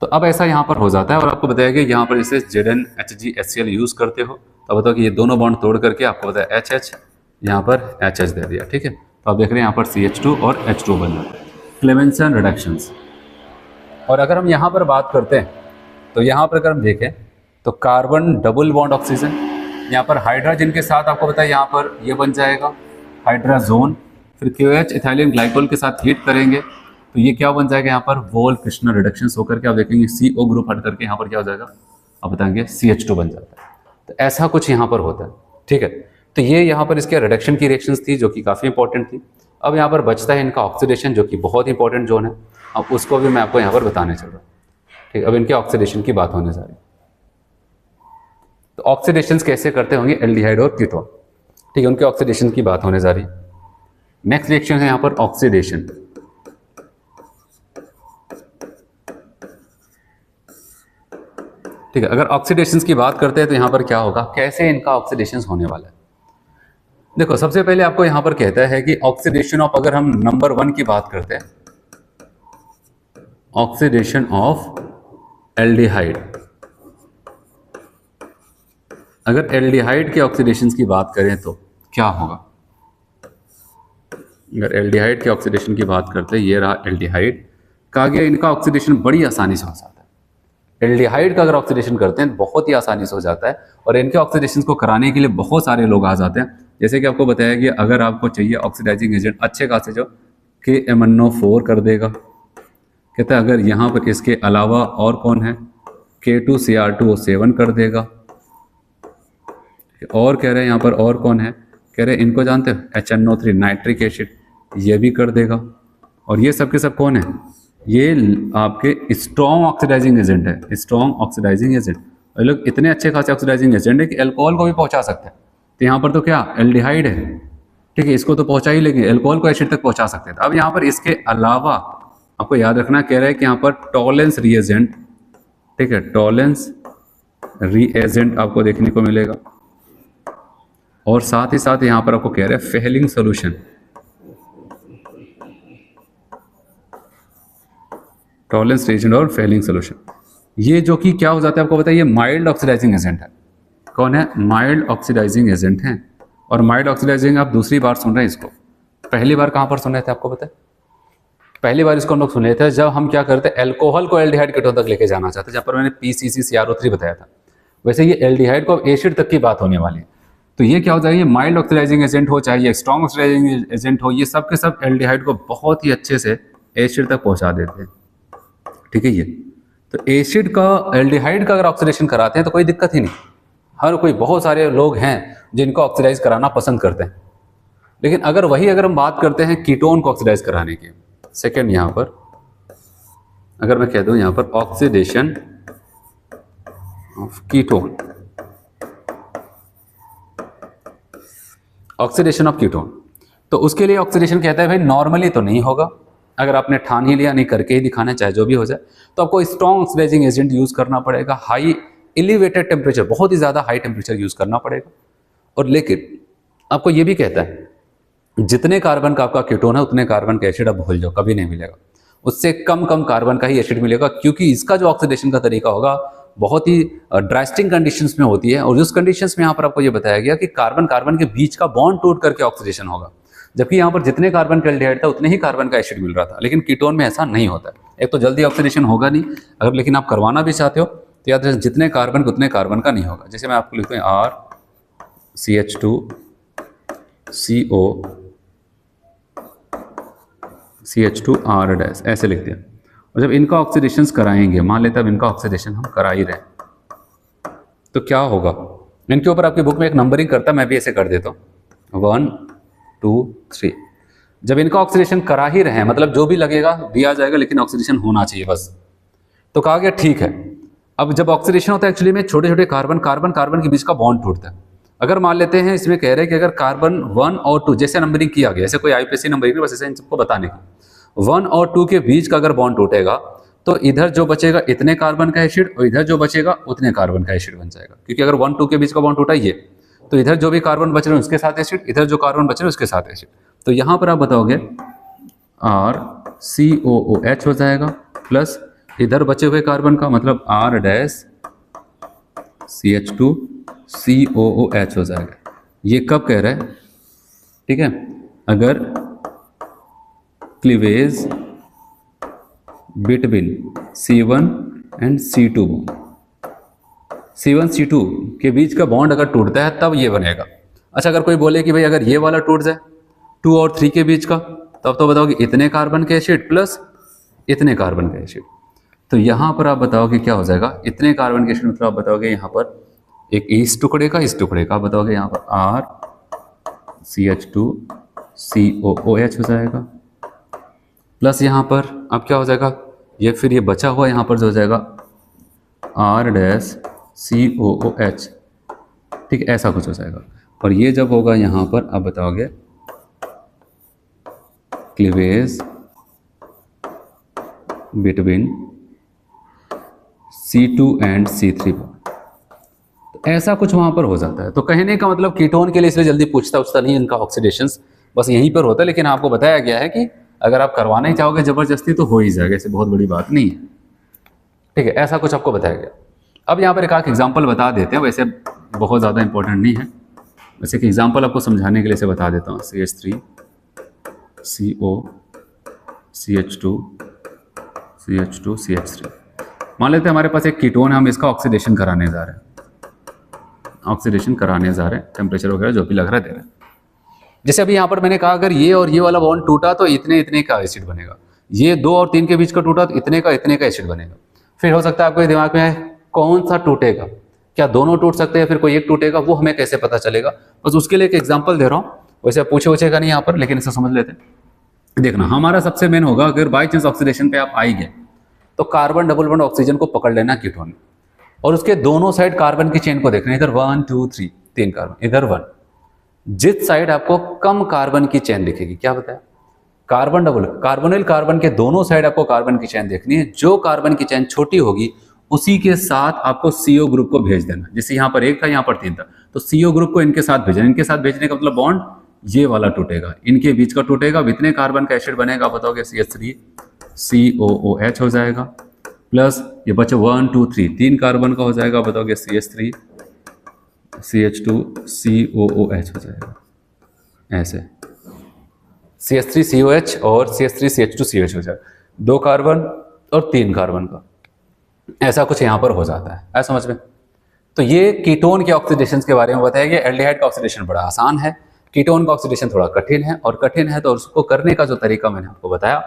तो अब ऐसा यहाँ पर हो जाता है। और आपको बताया कि यहाँ पर जैसे ZnHgHCl यूज करते हो तो बताओ कि ये दोनों बॉन्ड तोड़ करके आपको बताया HH, यहाँ पर HH दे दिया। ठीक है, तो आप देख रहे हैं यहाँ पर CH2 और H2 बन जाता है, क्लेमेंसन रिडक्शंस। और अगर हम यहाँ पर बात करते हैं तो यहाँ पर अगर हम देखें तो कार्बन डबल बॉन्ड ऑक्सीजन, यहाँ पर हाइड्रोजन के साथ आपको बताया यहाँ पर ये बन जाएगा हाइड्राजोन। फिर QH इथाइलिन ग्लाइकोल के साथ हीट करेंगे तो ये क्या बन जाएगा? यहाँ पर वोल्फ-किस्नर रिडक्शंस होकर के आप देखेंगे CO ग्रुप हट करके यहाँ पर क्या हो जाएगा? आप बताएंगे CH2 बन जाता है। तो ऐसा कुछ यहाँ पर होता है। ठीक है, तो ये यहाँ पर इसके रिडक्शन की रिएक्शंस थी जो कि काफ़ी इंपॉर्टेंट थी। अब यहाँ पर बचता है इनका ऑक्सीडेशन, जो कि बहुत इंपॉर्टेंट जोन है। अब उसको भी मैं आपको यहाँ पर बताने चल रहा हूँ। ठीक, अब इनके ऑक्सीडेशन की बात होने जा रही है। तो ऑक्सीडेशन कैसे करते होंगे एल्डिहाइड और कीटोन? ठीक है, उनके ऑक्सीडेशन की बात होने जा रही है। नेक्स्ट रिएक्शन है यहाँ पर ऑक्सीडेशन। ठीक है, अगर ऑक्सीडेशन की बात करते हैं तो यहाँ पर क्या होगा, कैसे इनका ऑक्सीडेशन होने वाला है? देखो, सबसे पहले आपको यहाँ पर कहता है कि ऑक्सीडेशन ऑफ, अगर हम नंबर 1 की बात करते हैं, ऑक्सीडेशन ऑफ एल्डिहाइड। अगर एल्डिहाइड के ऑक्सीडेशन की बात करें तो क्या होगा? अगर एल्डिहाइड के ऑक्सीडेशन की बात करते हैं, ये रहा एल्डिहाइड, कहा गया इनका ऑक्सीडेशन बड़ी आसानी से हो जाता है। एल्डिहाइड का अगर ऑक्सीडेशन करते हैं बहुत ही आसानी से हो जाता है, और इनके ऑक्सीडेशन को कराने के लिए बहुत सारे लोग आ जाते हैं। जैसे कि आपको बताया गया, अगर आपको चाहिए ऑक्सीडाइजिंग एजेंट अच्छे खासे जो KMnO4 कर देगा, कहता है अगर यहाँ पर इसके अलावा और कौन है, K2Cr2O7 कर देगा, और कह रहे हैं यहाँ पर और कौन है, कह रहे हैं इनको जानते हो HNO3 नाइट्रिक एसिड, ये भी कर देगा। और ये सब के सब कौन है, ये आपके स्ट्रॉन्ग ऑक्सीडाइजिंग एजेंट है, स्ट्रॉन्ग ऑक्सीडाइजिंग एजेंट। और ये लोग इतने अच्छे खासे ऑक्सीडाइजिंग एजेंट है कि अल्कोहल को भी पहुंचा सकते हैं। तो यहाँ पर तो क्या एल्डिहाइड है, ठीक है, इसको तो पहुंचा ही लेंगे, अल्कोहल को एसिड तक पहुंचा सकते हैं। अब यहाँ पर इसके अलावा आपको याद रखना, कह रहा है कि यहाँ पर टॉलेंस रीएजेंट, ठीक है, टॉलेंस रीएजेंट आपको देखने को मिलेगा। और साथ ही साथ यहाँ पर आपको कह रहे हैं फेलिंग सोल्यूशन, टॉलेंस रीएजेंट और फेलिंग सोल्यूशन। ये जो कि क्या हो जाता है आपको बताइए, माइल्ड ऑक्सीडाइजिंग एजेंट है। कौन है, माइल्ड ऑक्सीडाइजिंग एजेंट है। और माइल्ड ऑक्सीडाइजिंग आप दूसरी बार सुन रहे हैं इसको, पहली बार कहाँ पर सुन रहे थे आपको पता है? पहली बार इसको हम लोग सुन रहे थे जब हम क्या करते हैं, एल्कोहल को एल्डिहाइड कीटोन तक लेके जाना चाहते हैं, जहाँ पर मैंने PCCCrO3 बताया था। वैसे ये एल्डिहाइड को एसिड तक की बात होने वाली है। तो ये क्या हो जाएगी, माइल्ड ऑक्सीडाइजिंग एजेंट हो चाहे ये स्ट्रॉन्ग ऑक्सीडाइजिंग एजेंट हो, ये सब के सब एल्डिहाइड को बहुत ही अच्छे से एसिड तक पहुंचा देते हैं, ठीक है। ये तो एसिड का एल्डिहाइड का अगर ऑक्सीडेशन कराते हैं तो कोई दिक्कत ही नहीं, हर कोई, बहुत सारे लोग हैं जिनको ऑक्सीडाइज कराना पसंद करते हैं। लेकिन अगर हम बात करते हैं कीटोन को ऑक्सीडाइज कराने की, सेकेंड यहाँ पर अगर मैं कह दूं यहाँ पर oxidation of ketone, oxidation of ketone, तो उसके लिए ऑक्सीडेशन कहता है भाई नॉर्मली तो नहीं होगा, अगर आपने ठान ही लिया नहीं करके ही दिखाना, चाहे जो भी हो जाए, तो आपको स्ट्रॉन्ग ऑक्सीडाइजिंग एजेंट यूज करना पड़ेगा, हाई एलिवेटेड टेम्परेचर, बहुत ही ज़्यादा हाई टेम्परेचर यूज करना पड़ेगा। और लेकिन आपको ये भी कहता है जितने कार्बन का आपका कीटोन है उतने कार्बन का एसिड आप भूल जाओ, कभी नहीं मिलेगा, उससे कम कार्बन का ही एसिड मिलेगा, क्योंकि इसका जो ऑक्सीडेशन का तरीका होगा बहुत ही ड्रास्टिक कंडीशंस में होती है। और उस कंडीशंस में यहाँ पर आपको ये बताया गया कि कार्बन कार्बन के बीच का बॉन्ड टूट करके ऑक्सीडेशन होगा, जबकि यहाँ पर जितने कार्बन का एल्डिहाइड था उतने ही कार्बन का एसिड मिल रहा था। लेकिन कीटोन में ऐसा नहीं होता है, एक तो जल्दी ऑक्सीडेशन होगा नहीं, अगर लेकिन आप करवाना भी चाहते हो तो याद रखें जितने कार्बन के उतने कार्बन का नहीं होगा। जैसे मैं आपको लिखता हूँ CH2R ऐसे लिख दिया। और जब इनका ऑक्सीडेशन कराएंगे, मान लेते अब इनका ऑक्सीडेशन हम करा ही रहे, तो क्या होगा, इनके ऊपर आपकी बुक में एक नंबरिंग करता है, मैं भी ऐसे कर देता हूँ 1 2 3। जब इनका ऑक्सीडेशन करा ही रहे हैं, मतलब जो भी लगेगा दिया जाएगा, लेकिन ऑक्सीडेशन होना चाहिए बस, तो कहा गया ठीक है। अब जब ऑक्सीडेशन होता है एक्चुअली में छोटे छोटे कार्बन के बीच का बॉन्ड टूटता है। अगर मान लेते हैं इसमें कह रहे हैं कि अगर कार्बन 1 और 2 जैसे नंबरिंग किया गया, ऐसे कोई IUPAC नंबरिंग, बस ऐसे इन सबको बताने की, 1 और 2 के बीच का अगर बॉन्ड टूटेगा तो इधर जो बचेगा इतने कार्बन का एसिड, और इधर जो बचेगा उतने कार्बन का एसिड बन जाएगा। क्योंकि अगर 1 2 के बीच का बॉन्ड टूटा ये, तो इधर जो भी कार्बन बच रहे हैं उसके साथ एसिड, इधर जो कार्बन बच रहे हैं उसके साथ एसिड। तो यहाँ पर आप बताओगे RCOOH हो जाएगा, प्लस इधर बचे हुए कार्बन का मतलब R-CH2COOH हो जाएगा। ये कब कह रहा है, ठीक है, अगर cleavage between C1 and C2, C1 C2 के बीच का बॉन्ड अगर टूटता है तब ये बनेगा। अच्छा, अगर कोई बोले कि भाई अगर ये वाला टूट जाए 2 और 3 के बीच का, तब तो बताओगे इतने कार्बन के एसिड प्लस इतने कार्बन का एसिड। तो यहाँ पर आप बताओगे क्या हो जाएगा, इतने कार्बन के एसिड मतलब आप बताओगे यहाँ पर एक इस टुकड़े का आप बताओगे यहाँ पर RCH2COOH हो जाएगा, प्लस यहाँ पर अब क्या हो जाएगा, ये फिर ये बचा हुआ यहाँ पर जो हो जाएगा R-COOH, ठीक है, ऐसा कुछ हो जाएगा। और ये जब होगा यहाँ पर आप बताओगे cleavage between C2 and C3, तो ऐसा कुछ वहां पर हो जाता है। तो कहने का मतलब कीटोन के लिए इसलिए जल्दी पूछता नहीं इनका ऑक्सीडेशन बस यहीं पर होता है, लेकिन आपको बताया गया है कि अगर आप करवाना ही चाहोगे जबरदस्ती तो हो ही जाएगा, ऐसे बहुत बड़ी बात नहीं है, ठीक है, ऐसा कुछ आपको बताया गया। अब यहाँ पर एक आध एग्जाम्पल बता देते हैं, वैसे बहुत ज़्यादा इंपॉर्टेंट नहीं है, वैसे एक एग्जाम्पल आपको समझाने के लिए से बता देता हूँ। CH3 CO CH2 CH2 CH3। मान लेते हैं हमारे पास एक कीटोन है, हम इसका ऑक्सीडेशन कराने जा रहे हैं, टेम्परेचर वगैरह जो भी लग रहा है दे रहे हैं। जैसे अभी यहाँ पर मैंने कहा अगर ये और ये वाला बॉन्ड टूटा तो इतने इतने का एसिड बनेगा, ये 2 और 3 के बीच का टूटा तो इतने का एसिड बनेगा। फिर हो सकता है आपके दिमाग में कौन सा टूटेगा, क्या दोनों टूट सकते हैं, फिर कोई एक टूटेगा, वो हमें कैसे पता चलेगा? बस उसके लिए एक एग्जाम्पल दे रहा हूँ, वैसे पूछेगा नहीं यहाँ पर, लेकिन इसे समझ लेते हैं। देखना हमारा सबसे मेन होगा, अगर बाई चांस ऑक्सीडेशन पे आप आई गए तो कार्बन डबल बॉन्ड ऑक्सीजन को पकड़ लेना कीटोन, और उसके दोनों साइड कार्बन की चेन को देखना, इधर 1 2 3 3 कार्बन, इधर 1। जिस साइड आपको कम कार्बन की चेन दिखेगी, क्या बताया, कार्बन डबल, कार्बोनिल कार्बन के दोनों साइड आपको कार्बन की चेन देखनी है। जो कार्बन की चेन छोटी होगी उसी के साथ आपको CO ग्रुप को भेज देना। जैसे यहाँ पर 1 था, यहाँ पर 3 था, तो CO ग्रुप को इनके साथ भेजना। इनके साथ भेजने का मतलब बॉन्ड ये वाला टूटेगा, इनके बीच का टूटेगा, अब इतने कार्बन का एसिड बनेगा, बताओगे CH3 COOH हो जाएगा, प्लस ये बचे 1 2 3 कार्बन का हो जाएगा, बताओगे CH3 CH2 COOH हो जाएगा। ऐसे CH3 COH और CH3 CH2 COH हो जाएगा, 2 कार्बन और 3 कार्बन का, ऐसा कुछ यहाँ पर हो जाता है। ऐसा समझ में? तो ये कीटोन के ऑक्सीडेशन के बारे में बताया गया। एल्डिहाइड का ऑक्सीडेशन बड़ा आसान है, कीटोन का ऑक्सीडेशन थोड़ा कठिन है, और कठिन है तो उसको करने का जो तरीका मैंने आपको बताया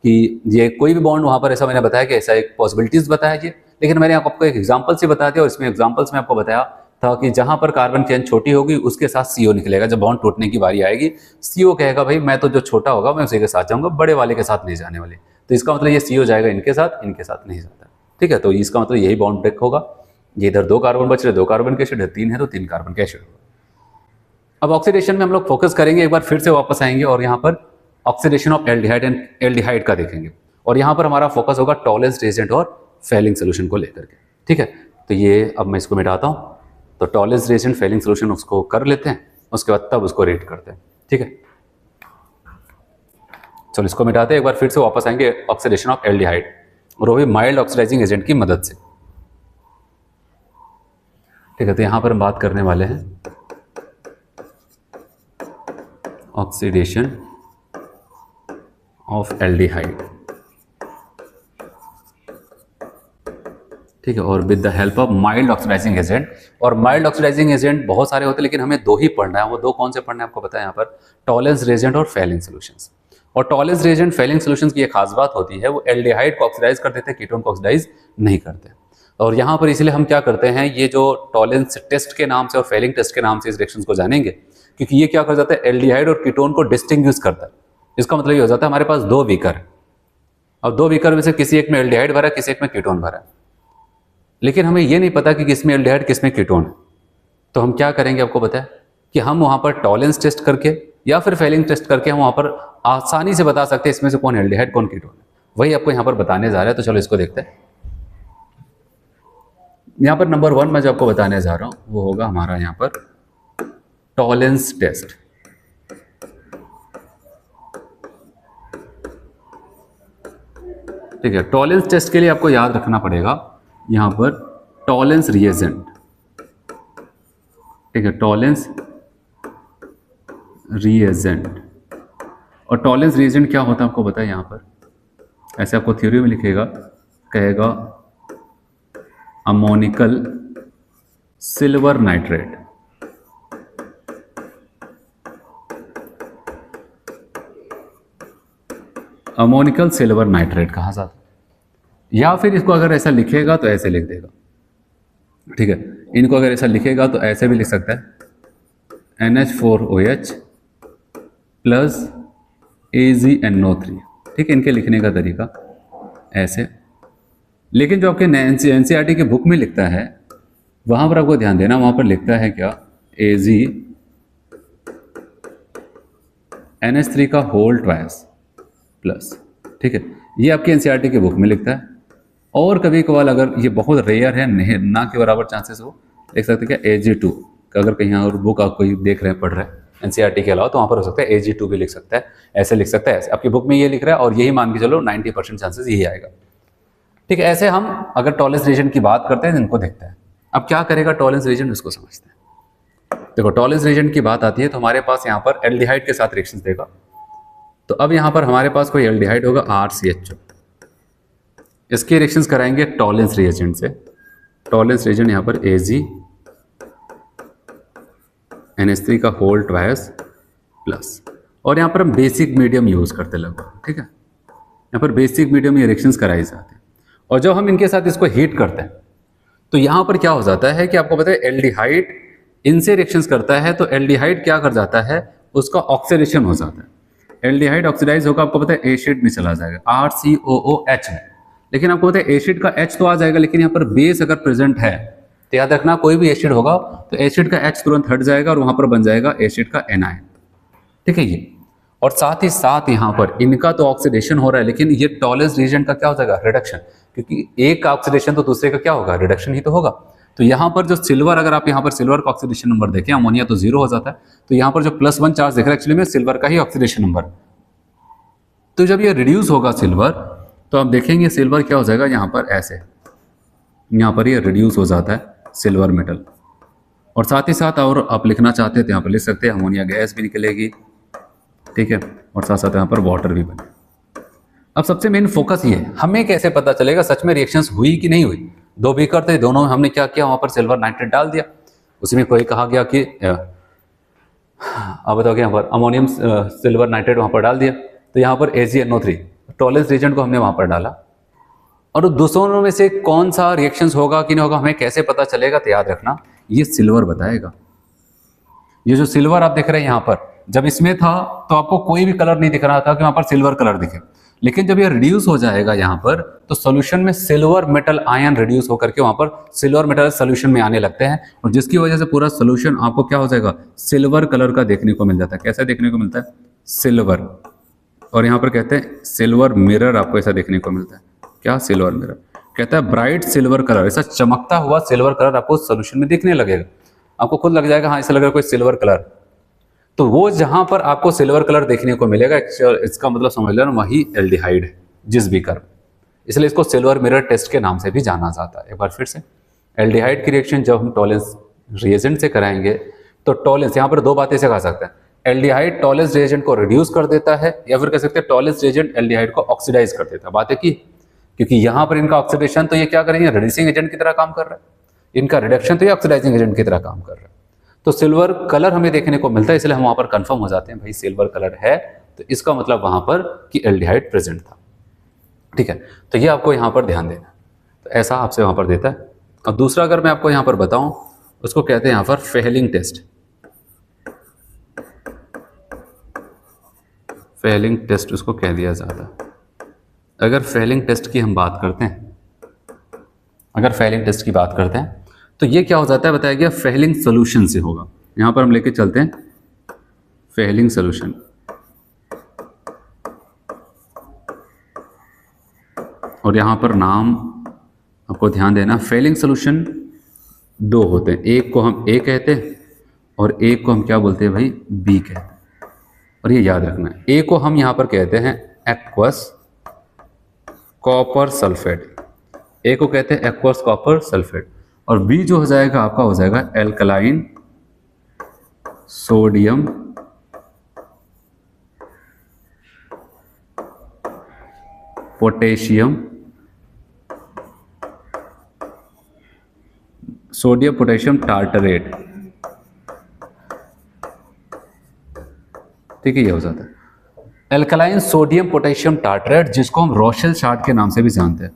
कि ये कोई भी बॉन्ड वहाँ पर, ऐसा मैंने बताया कि ऐसा एक पॉसिबिलिटीज बताया ये, लेकिन मैंने आपको एक एग्जाम्पल से बताया था, और इसमें एग्जाम्पल्स में आपको बताया था कि जहाँ पर कार्बन चेन छोटी होगी उसके साथ CO निकलेगा। जब बॉन्ड टूटने की बारी आएगी CO कहेगा भाई मैं तो जो छोटा होगा मैं उसी के साथ जाऊँगा, बड़े वाले के साथ नहीं जाने वाले। तो इसका मतलब ये CO जाएगा इनके साथ नहीं जाता। ठीक है, तो इसका मतलब यही बॉन्ड ब्रेक होगा। ये इधर 2 कार्बन बच रहे, 2 कार्बन के एसिड है, 3 है तो 3 कार्बन के एसिड होगा। अब ऑक्सीडेशन में हम लोग फोकस करेंगे, एक बार फिर से वापस आएंगे और यहाँ पर oxidation of aldehyde and aldehyde का देखेंगे, और यहाँ पर हमारा फोकस होगा टॉलेंस रिएजेंट और फेलिंग सोल्यूशन को लेकर के। ठीक है, तो ये अब मैं इसको मिटाता हूँ, तो टॉलेंस रिएजेंट फेलिंग सोल्यूशन उसको कर लेते हैं, उसके बाद तब उसको रेट करते हैं। ठीक है, चलो इसको मिटाते हैं, एक बार फिर से वापस आएंगे ऑक्सीडेशन ऑफ एल्डिहाइड, और वो भी माइल्ड ऑक्सीडाइजिंग एजेंट की मदद से। ठीक है, तो यहां पर हम बात करने वाले हैं ऑक्सीडेशन ऑफ एल्डिहाइड। ठीक है, और with the help of mild oxidising agent. और माइल्ड ऑक्सीडाइजिंग एजेंट बहुत सारे होते हैं, लेकिन हमें 2 ही पढ़ना है। वो 2 कौन से पढ़ना है आपको पता है, यहाँ पर टॉलेंस रिएजेंट और फेलिंग सॉल्यूशंस। और टॉलेंस रिएजेंट फेलिंग सॉल्यूशंस की एक खास बात होती है, वो एल्डिहाइड को ऑक्सीडाइज कर देते हैं, कीटोन को ऑक्सीडाइज नहीं करते। और यहाँ पर इसलिए हम क्या करते हैं, ये जो टॉलेंस टेस्ट के नाम से और फेलिंग टेस्ट के नाम से इस रिएक्शंस को जानेंगे, क्योंकि ये क्या कर जाता है, एल्डिहाइड और कीटोन को डिस्टिंग्विश करता है। इसका मतलब ये हो जाता है हमारे पास 2 बीकर है, अब 2 बीकर में से किसी एक में एल्डिहाइड भरा है, किसी एक में कीटोन भरा है, लेकिन हमें ये नहीं पता कि किसमें एल्डिहाइड किसमें कीटोन है। तो हम क्या करेंगे, आपको पता है कि हम वहाँ पर टॉलेंस टेस्ट करके या फिर फेलिंग टेस्ट करके हम वहाँ पर आसानी से बता सकते हैं इसमें से कौन एल्डिहाइड कौन कीटोन है। वही आपको यहाँ पर बताने जा रहा है, तो चलो इसको देखते हैं। यहाँ पर नंबर 1 मैं जो आपको बताने जा रहा हूँ वो होगा हमारा यहाँ पर टॉलेंस टेस्ट। ठीक है, टॉलेंस टेस्ट के लिए आपको याद रखना पड़ेगा यहाँ पर टॉलेंस रिएजेंट। ठीक है, टॉलेंस रिएजेंट। और टॉलेंस रिएजेंट क्या होता है आपको पता है, यहाँ पर ऐसे आपको थ्योरी में लिखेगा, कहेगा ammoniacal silver nitrate. Ammoniacal silver nitrate कहा जाता है, या फिर इसको अगर ऐसा लिखेगा तो ऐसे लिख देगा। ठीक है, इनको अगर ऐसा लिखेगा तो ऐसे भी लिख सकता है NH4OH प्लस AgNO3। ठीक है, इनके लिखने का तरीका ऐसे। लेकिन जो आपके NCERT की बुक में लिखता है वहां पर आपको ध्यान देना, वहां पर लिखता है क्या, AgNH3 का होल ट्वाइस प्लस। ठीक है, ये आपके NCERT की बुक में लिखता है। और कभी कभार अगर ये बहुत रेयर है, नहीं ना के बराबर चांसेस हो, लिख सकते हैं क्या Ag2 का। अगर कहीं और बुक आप कोई देख रहे हैं, पढ़ रहे हैं NCERT के अलावा, तो वहाँ पर हो सकता है Ag2 भी लिख सकता है, ऐसे लिख सकता है, ऐसे। आपकी बुक में ये लिख रहा है और यही मान के चलो 90% चांसेस यही आएगा। ठीक है, ऐसे हम अगर टॉलेंस रिएजेंट की बात करते हैं तो इनको देखते हैं। अब क्या करेगा टॉलेंस रिएजेंट, उसको समझते हैं। देखो, टॉलेंस रिएजेंट की बात आती है तो हमारे पास यहाँ पर एल्डिहाइड के साथ रिएक्शंस देगा। तो अब यहाँ पर हमारे पास कोई एल्डिहाइड होगा RCHO, इसके रिएक्शंस कराएंगे टॉलेंस रिएजेंट से। टॉलेंस रिएजेंट यहाँ पर AgNH3 का होल ट्वाइस प्लस, और यहाँ पर हम बेसिक मीडियम यूज करते लगभग, ठीक है। यहाँ पर बेसिक मीडियम ये रिएक्शंस कराई जाती हैं, और जब हम इनके साथ इसको हीट करते हैं तो यहाँ पर क्या हो जाता है कि आपको पता है एल्डिहाइड इनसे रिएक्शंस करता है, तो एल्डिहाइड क्या कर जाता है, उसका ऑक्सीडेशन हो जाता है। एल्डिहाइड ऑक्सीडाइज होगा, आपको पता है एसिड में चला जाएगा RCOOH में, लेकिन आपको पता है एसिड का H तो आ जाएगा, लेकिन यहाँ पर बेस अगर प्रेजेंट है तो याद रखना कोई भी एसिड होगा तो एसिड का H तुरंत हट जाएगा और वहां पर बन जाएगा एसिड का एनायन, ठीक है ये। और साथ ही साथ यहाँ पर इनका तो ऑक्सीडेशन हो रहा है, लेकिन ये टॉलेंस रीजन का क्या हो जाएगा, रिडक्शन, क्योंकि एक का ऑक्सीडेशन तो दूसरे का क्या होगा, रिडक्शन ही तो होगा। तो यहाँ पर जो सिल्वर, अगर आप यहाँ पर सिल्वर का ऑक्सीडेशन नंबर देखें, अमोनिया तो 0 हो जाता है, तो यहाँ पर जो +1 चार्ज दिख रहा है एक्चुअली में सिल्वर का ही ऑक्सीडेशन नंबर। तो जब ये रिड्यूस होगा सिल्वर, तो आप देखेंगे सिल्वर क्या हो जाएगा, यहाँ पर ऐसे, यहाँ पर ये रिड्यूस हो जाता है सिल्वर मेटल। और साथ ही साथ और आप लिखना चाहते हैं तो यहाँ पर लिख सकते हैं अमोनिया गैस भी निकलेगी, ठीक है, और साथ साथ यहाँ पर वाटर भी बने। अब सबसे मेन फोकस ये है, हमें कैसे पता चलेगा सच में रिएक्शंस हुई कि नहीं हुई। 2 बीकर थे, दोनों में हमने क्या किया, वहां पर सिल्वर नाइट्रेट डाल दिया, उसमें कोई कहा गया कि अब बताओ यहाँ पर अमोनियम सिल्वर नाइट्रेट वहां पर डाल दिया, तो यहाँ पर AgNO3 टॉलेंस रिएजेंट को हमने वहां पर डाला। और दोनों में से कौन सा रिएक्शंस होगा कि नहीं होगा हमें कैसे पता चलेगा, तो याद रखना ये सिल्वर बताएगा। ये जो सिल्वर आप देख रहे हैं यहाँ पर, जब इसमें था तो आपको कोई भी कलर नहीं दिख रहा था कि वहां पर सिल्वर कलर दिखे, लेकिन जब ये रिड्यूस हो जाएगा यहाँ पर, तो सॉल्यूशन में सिल्वर मेटल आयन रिड्यूस होकर के वहां पर सिल्वर मेटल सॉल्यूशन में आने लगते हैं, और जिसकी वजह से पूरा सॉल्यूशन आपको क्या हो जाएगा, सिल्वर कलर का देखने को मिल जाता है। कैसा देखने को मिलता है, सिल्वर। और यहाँ पर कहते हैं सिल्वर मिरर, आपको ऐसा देखने को मिलता है। क्या, सिल्वर मिरर। कहता है ब्राइट सिल्वर कलर, ऐसा चमकता हुआ सिल्वर कलर आपको सॉल्यूशन में दिखने लगेगा, आपको खुद लग जाएगा हाँ ऐसा लग रहा है कोई सिल्वर कलर। तो वो जहां पर आपको सिल्वर कलर देखने को मिलेगा, इसका मतलब समझ लेना वही एल्डिहाइड है, जिस भी कर, इसलिए इसको सिल्वर मिरर टेस्ट के नाम से भी जाना जाता है। एक बार फिर से, एल्डिहाइड की रिएक्शन जब हम टॉलेंस रिएजेंट से कराएंगे, तो टॉलेंस यहाँ पर 2 बातें से कहा सकते हैं, एल्डिहाइड टॉलेंस रिएजेंट को रिड्यूस कर देता है, या फिर कह सकते हैं टॉलेंस रिएजेंट एल्डिहाइड को ऑक्सीडाइज कर देता है। बातें की, क्योंकि यहाँ पर इनका ऑक्सीडेशन तो ये क्या करेंगे, रिड्यूसिंग एजेंट की तरह काम कर रहा है, इनका रिडक्शन तो ये ऑक्सीडाइजिंग एजेंट की तरह काम कर रहा है। तो सिल्वर कलर हमें देखने को मिलता है, इसलिए हम वहां पर कंफर्म हो जाते हैं भाई सिल्वर कलर है, तो इसका मतलब वहां पर कि एल्डिहाइड प्रेजेंट था, ठीक है। तो ये आपको यहां पर ध्यान देना, तो ऐसा आपसे वहां पर देता है। और दूसरा अगर मैं आपको यहां पर बताऊं, उसको कहते हैं यहां पर फेलिंग टेस्ट। फेलिंग टेस्ट उसको कह दिया जाता है। अगर फेलिंग टेस्ट की हम बात करते हैं, अगर फेलिंग टेस्ट की बात करते हैं, तो ये क्या हो जाता है बताया गया, फेलिंग सोल्यूशन से होगा। यहां पर हम लेके चलते हैं फेलिंग सोल्यूशन, और यहां पर नाम आपको ध्यान देना, फेलिंग सोल्यूशन 2 होते हैं, एक को हम A कहते हैं और एक को हम क्या बोलते हैं भाई, B कहते हैं। और ये याद रखना है, A को हम यहां पर कहते हैं एक्वस कॉपर सल्फेट, A को कहते हैं एक्वस कॉपर सल्फेट, और B जो हो जाएगा आपका हो जाएगा alkaline sodium potassium, sodium potassium tartrate, ठीक है, ये हो जाता है एल्कलाइन सोडियम पोटेशियम टार्टरेट, जिसको हम रोशेल चार्ट के नाम से भी जानते हैं।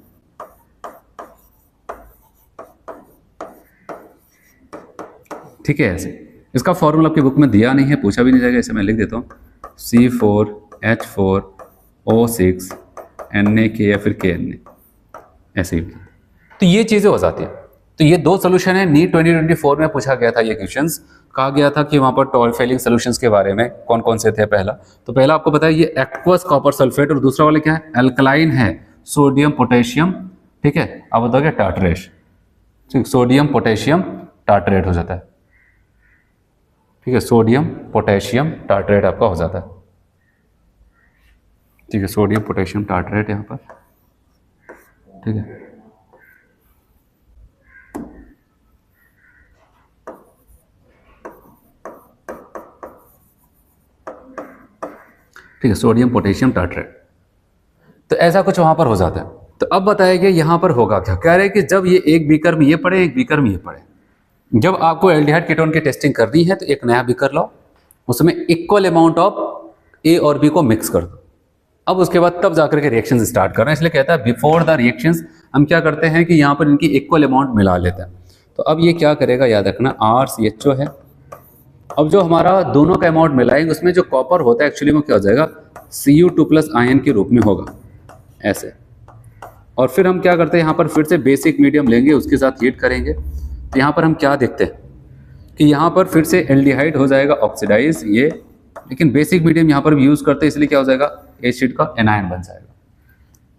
ठीक है, ऐसे इसका फॉर्मूला आपकी बुक में दिया नहीं है, पूछा भी नहीं जाएगा, इसे मैं लिख देता हूँ, C4H4O6 Na या फिर KNA, ऐसे ही। तो ये चीजें हो जाती है। तो ये 2 सोल्यूशन है, नीट 2024 में पूछा गया था ये क्वेश्चंस, कहा गया था कि वहां पर फेलिंग सोल्यूशंस के बारे में कौन कौन से थे। पहला तो पहला आपको पता है ये एक्वस कॉपर सल्फेट, और दूसरा वाले क्या है, अल्कलाइन है सोडियम पोटेशियम, ठीक है, आप बताओगे टार्टरेट, ठीक, सोडियम पोटेशियम टार्टरेट हो जाता है, ठीक है, सोडियम पोटेशियम टार्टरेट आपका हो जाता है, ठीक है, सोडियम पोटेशियम टार्टरेट यहाँ पर, ठीक है। ठीक है, सोडियम पोटेशियम टार्ट्रेट। तो ऐसा कुछ वहां पर हो जाता है। तो अब बताया गया यहां पर होगा क्या, कह रहे हैं कि जब ये एक बीकर में ये पड़े, एक बीकर में ये पड़े, जब आपको एल्डिहाइड कीटोन की टेस्टिंग करनी है तो एक नया बीकर लो, उसमें इक्वल अमाउंट ऑफ ए और बी को मिक्स कर दो। अब उसके बाद तब जाकर के रिएक्शन स्टार्ट कर रहे हैं, इसलिए कहता है बिफोर द रिएक्शंस हम क्या करते हैं कि यहाँ पर इनकी इक्वल अमाउंट मिला लेते हैं। तो अब ये क्या करेगा, याद रखना RCHO है। अब जो हमारा दोनों का अमाउंट मिलाएंगे उसमें जो कॉपर होता है एक्चुअली वो क्या हो जाएगा, Cu2+ आयन के रूप में होगा ऐसे। और फिर हम क्या करते हैं, यहाँ पर फिर से बेसिक मीडियम लेंगे, उसके साथ हीट करेंगे। तो यहाँ पर हम क्या देखते हैं कि यहाँ पर फिर से एल्डिहाइड हो जाएगा ऑक्सीडाइज ये, लेकिन बेसिक मीडियम यहाँ पर भी यूज़ करते हैं, इसलिए क्या हो जाएगा, एसिड का एनायन बन जाएगा।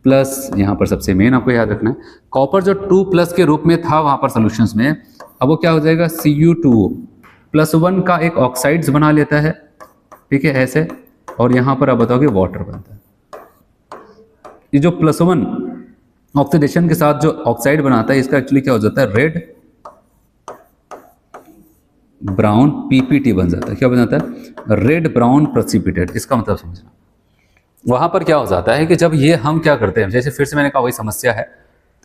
प्लस यहाँ पर सबसे मेन आपको याद रखना है, कॉपर जो 2+ के रूप में था वहाँ पर सॉल्यूशंस में, अब वो क्या हो जाएगा, Cu2+1 का एक ऑक्साइड्स बना लेता है, ठीक है ऐसे। और यहाँ पर आप बताओगे वाटर बनता है। ये जो +1 ऑक्सीडेशन के साथ जो ऑक्साइड बनाता है इसका एक्चुअली क्या हो जाता है, रेड ब्राउन PPT बन जाता है। क्या बन जाता है, रेड ब्राउन प्रेसिपिटेट। इसका मतलब समझना, वहां पर क्या हो जाता है कि जब ये हम क्या करते हैं, जैसे फिर से मैंने कहा वही समस्या है,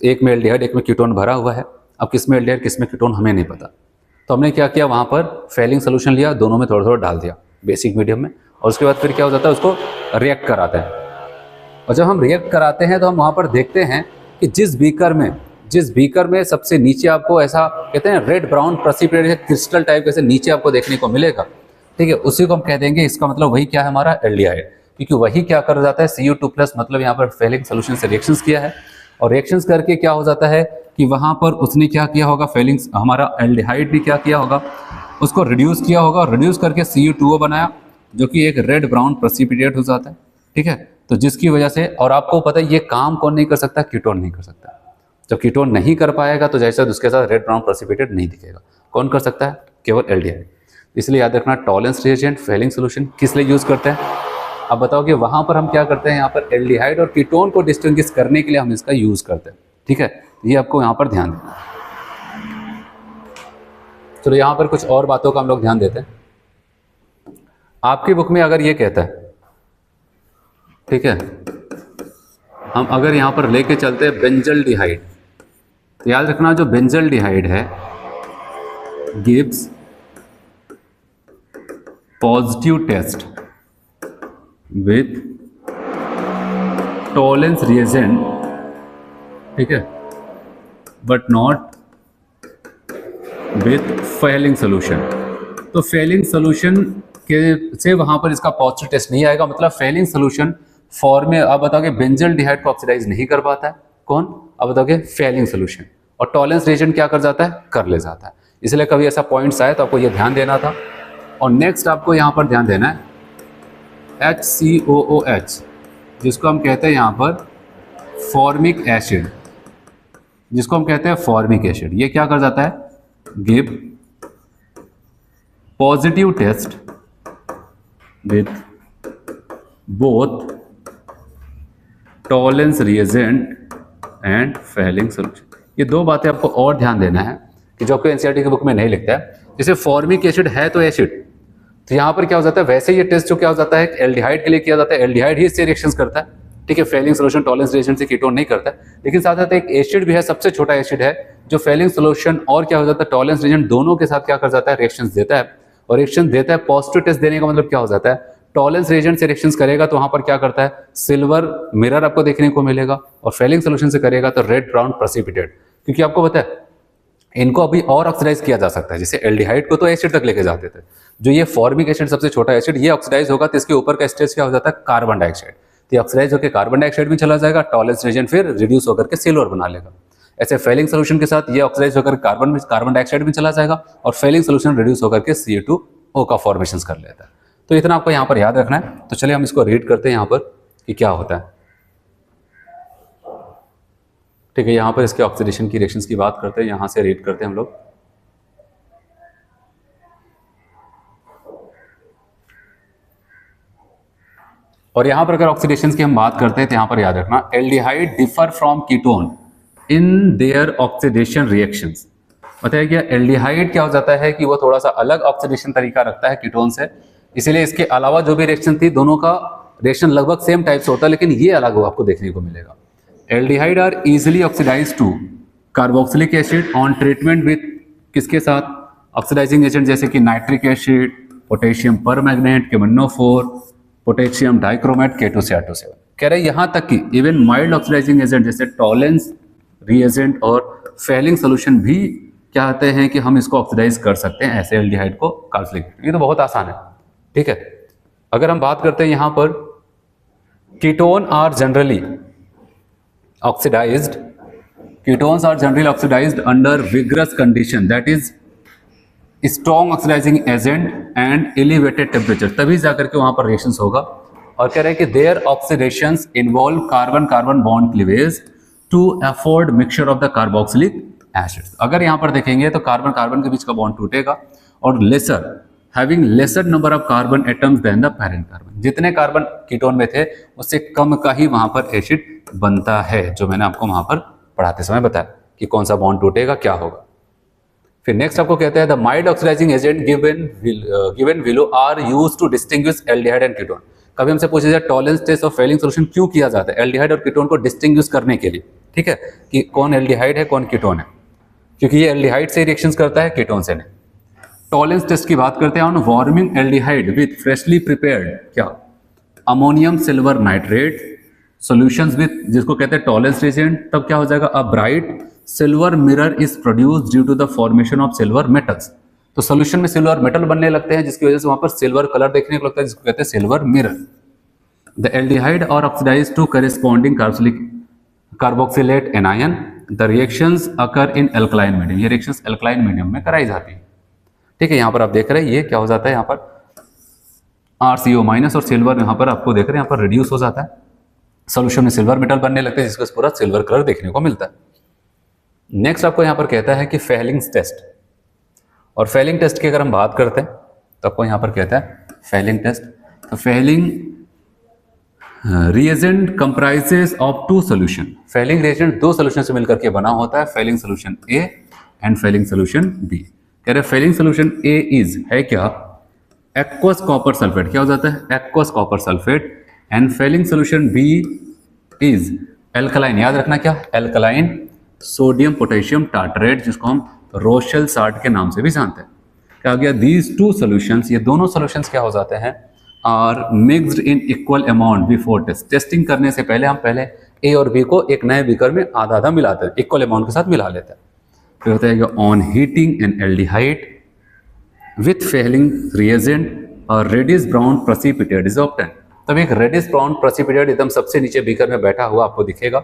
एक में एल्डिहाइड एक में कीटोन भरा हुआ है। अब किस में एल्डिहाइड किस में कीटोन हमें नहीं पता, तो हमने क्या किया, वहां पर फेलिंग सोल्यूशन लिया, दोनों में थोड़ा थोड़ा डाल दिया बेसिक मीडियम में, और उसके बाद फिर क्या हो जाता है, उसको रिएक्ट कराते हैं। और जब हम रिएक्ट कराते हैं तो हम वहाँ पर देखते हैं कि जिस बीकर में सबसे नीचे आपको ऐसा कहते हैं red brown precipitate crystal type कैसे नीचे आपको देखने को मिलेगा, ठीक है, उसी को हम कह देंगे, इसका मतलब वही क्या है, हमारा एल्डिहाइड। क्योंकि वही क्या कर जाता है, Cu2+, मतलब यहाँ पर फेलिंग सोल्यूशन से रिएक्शंस किया है, और रिएक्शंस करके क्या हो जाता है कि वहाँ पर उसने क्या किया होगा, फेलिंग हमारा एल्डिहाइड भी क्या किया होगा, उसको रिड्यूस किया होगा, और रिड्यूस करके Cu2O बनाया, जो कि एक रेड ब्राउन प्रेसिपिटेट हो जाता है, ठीक है। तो जिसकी वजह से, और आपको पता है ये काम कौन नहीं कर सकता, कीटोन नहीं कर सकता। जब कीटोन नहीं कर पाएगा तो जैसे उसके साथ रेड ब्राउन प्रेसिपिटेट नहीं दिखेगा। कौन कर सकता है, केवल एल्डिहाइड। इसलिए याद रखना, टॉलेंस रिएजेंट फेलिंग सोल्यूशन किस लिए यूज करते हैं। अब बताओ कि वहां पर हम क्या करते हैं, यहाँ पर एल्डिहाइड और कीटोन को डिस्टिंग्विश करने के लिए हम इसका यूज करते हैं, ठीक है। ये आपको यहाँ पर ध्यान देना। चलो यहाँ पर कुछ और बातों का हम लोग ध्यान देते हैं। आपकी बुक में अगर ये कहता है, ठीक है, हम अगर यहाँ पर लेके चलते हैं बेंजल्डिहाइड, तो याद रखना जो बेंजल्डिहाइड है gives positive test with Tollens reagent, ठीक है, but not with Fehling solution. तो फेलिंग सोल्यूशन के से वहां पर इसका पॉजिटिव टेस्ट नहीं आएगा, मतलब फेलिंग सोल्यूशन फॉर्म में आप बताओगे बेंजल्डिहाइड को ऑक्सीडाइज नहीं कर पाता है, कौन, अब बताओगे फेलिंग सोल्यूशन, और टॉलेंस रिएजेंट क्या कर जाता है, कर ले जाता है। इसलिए कभी ऐसा पॉइंट्स आए तो आपको ये ध्यान देना था। और नेक्स्ट आपको यहाँ पर ध्यान देना है HCOOH, जिसको हम कहते हैं यहाँ पर फॉर्मिक एसिड, जिसको हम कहते हैं फॉर्मिक एसिड। ये क्या कर जाता है, give positive test with both Tollens reagent and Fehling solution. ये दो बातें आपको और ध्यान देना है कि जो आपको एनसीईआरटी की बुक में नहीं लिखता है। जैसे फॉर्मिक एसिड है तो एसिड, तो यहाँ पर क्या हो जाता है, वैसे ये टेस्ट जो क्या हो जाता है एल्डिहाइड के लिए किया जाता है, एल्डिहाइड ही इससे रिएक्शंस करता है, ठीक है, फेलिंग सोल्यूशन टॉलेंस रिएजेंट से कीटोन नहीं करता है। लेकिन साथ साथ एक एसिड भी है, सबसे छोटा एसिड है, जो फेलिंग सोल्यूशन और क्या हो जाता है टॉलेंस रिएजेंट दोनों के साथ क्या कर जाता है, रिएक्शंस देता है। और रिएक्शन देता है, पॉजिटिव टेस्ट देने का मतलब क्या हो जाता है, टॉलेंस रिएजेंट से रिएक्शंस करेगा तो वहां पर क्या करता है, सिल्वर मिरर आपको देखने को मिलेगा, और फेलिंग सोल्यूशन से करेगा तो रेड ब्राउन प्रेसिपिटेट। क्योंकि आपको पता है इनको अभी और ऑक्सीडाइज किया जा सकता है, जैसे एल्डिहाइड को तो एसिड तक लेके जाते थे, जो ये फॉर्मिक एसिड सबसे छोटा एसिड, ये ऑक्सीडाइज होगा तो इसके ऊपर का स्टेज क्या हो जाता है, कार्बन डाइऑक्साइड। तो ये ऑक्सीडाइज होकर कार्बन डाइऑक्साइड में चला जाएगा, टॉलेंस रिएजेंट फिर रिड्यूस होकर के सिल्वर बना लेगा। ऐसे फेलिंग सोल्यूशन के साथ ये ऑक्सीडाइज होकर कार्बन डाइऑक्साइड में चला जाएगा, और फेलिंग सोल्यूशन रिड्यूस होकर के Ca2O का फॉर्मेशन कर लेता है। तो इतना आपको यहाँ पर याद रखना है। तो चलिए हम इसको रीड करते हैं यहाँ पर कि क्या होता है, ठीक है। यहाँ पर इसके ऑक्सीडेशन की रिएक्शंस की बात करते हैं, यहाँ से रीड करते हैं हम लोग। और यहां पर अगर ऑक्सीडेशन की हम बात करते हैं तो यहां पर याद रखना, aldehyde differ from ketone in their oxidation reactions. बताया गया एल्डिहाइड क्या हो जाता है कि वो थोड़ा सा अलग ऑक्सीडेशन तरीका रखता है कीटोन से, इसीलिए इसके अलावा जो भी रिएक्शन थी दोनों का रिएक्शन लगभग सेम टाइप से होता है, लेकिन ये अलग आपको देखने को मिलेगा। Aldehyde are easily oxidise to carboxylic acid on treatment with किसके साथ, ऑक्सीडाइजिंग एजेंट जैसे कि nitric acid, potassium permanganate, KMnO4, potassium dichromate, K2CR2 कह रहे हैं यहाँ तक कि इवन माइल्ड ऑक्सीडाइजिंग एजेंट जैसे टॉलेंस रिएजेंट और फेलिंग सोल्यूशन भी क्या आते हैं कि हम इसको ऑक्सीडाइज कर सकते हैं ऐसे एल्डिहाइड को कार्बोक्सिलिक। ये तो बहुत आसान है, ठीक है। अगर हम बात करते हैं यहाँ पर ketone are generally oxidised, ketones are generally oxidised under vigorous condition that is strong oxidising agent and elevated temperature, तभी जाकर के वहां पर रिएक्शंस होगा। और कह रहे हैं कि their oxidations involve carbon carbon bond cleavage to afford mixture of the carboxylic acids. अगर यहाँ पर देखेंगे तो कार्बन कार्बन के बीच का बॉन्ड टूटेगा और lesser having lesser number of carbon atoms than the parent carbon, जितने कार्बन कीटोन में थे उससे कम का ही वहां पर एसिड बनता है, जो मैंने आपको वहां पर पढ़ाते समय बताया कि कौन सा बॉन्ड टूटेगा क्या होगा। फिर नेक्स्ट आपको कहते हैं the mild oxidising agent given below are used to distinguish aldehyde and ketone. कभी हमसे पूछा जाए टॉलेंस टेस्ट और फेलिंग सोल्यूशन क्यों किया जाता है, एल्डिहाइड और कीटोन को डिस्टिंग्विश करने के लिए, ठीक है, कि कौन एल्डिहाइड है कौन कीटोन है, क्योंकि ये एल्डिहाइड से रिएक्शंस करता है कीटोन से नहीं। टॉलेंस टेस्ट की बात करते हैं on warming aldehyde with freshly prepared क्या ammonium silver nitrate solutions with, जिसको कहते हैं टॉलेंस रिएजेंट, तब क्या हो जाएगा a bright silver mirror is produced due to the formation of silver metals. तो सोल्यूशन में सिल्वर मेटल बनने लगते हैं जिसकी वजह से वहां पर सिल्वर कलर देखने को लगता है, जिसको कहते हैं silver mirror. The aldehyde are oxidised to corresponding carboxylate anion, the reactions occur in alkaline medium, ये रिएक्शंस एल्कलाइन मीडियम में कराई जाती है, ठीक है। यहाँ पर आप देख रहे हैं ये क्या हो जाता है, यहाँ पर RCO माइनस और सिल्वर यहाँ पर आपको देख रहे हैं यहाँ पर रिड्यूस हो जाता है, सोल्यूशन में सिल्वर मेटल बनने लगते हैं जिसको पूरा सिल्वर कलर देखने को मिलता है। नेक्स्ट आपको यहाँ पर कहता है कि फेलिंग्स टेस्ट, और फेलिंग टेस्ट की अगर हम बात करते हैं तो आपको यहाँ पर कहता है फेलिंग टेस्ट। तो Fehling reagent comprises of two solution, Fehling reagent दो सोल्यूशन से मिलकर के बना होता है, Fehling solution A and Fehling solution B। कह रहे फेलिंग सोल्यूशन A इज है क्या एक्वस कॉपर सल्फेट, क्या हो जाता है aqueous copper sulphate, and Fehling solution B is alkaline, याद रखना क्या एल्कलाइन सोडियम पोटेशियम टार्टरेट, जिसको हम रोशेल साल्ट के नाम से भी जानते हैं। क्या गया दीज टू सॉल्यूशंस, ये दोनों सॉल्यूशंस क्या हो जाते हैं are mixed in equal amount before test, testing करने से पहले हम पहले A और B को एक नए बीकर में आधा आधा मिलाते हैं, इक्वल अमाउंट के साथ मिला लेते हैं। फिर होता है on heating an aldehyde with Fehling reagent और reddish brown precipitate is obtain, तब एक रेडिश ब्राउन प्रेसिपिटेट एकदम सबसे नीचे बीकर में बैठा हुआ आपको दिखेगा,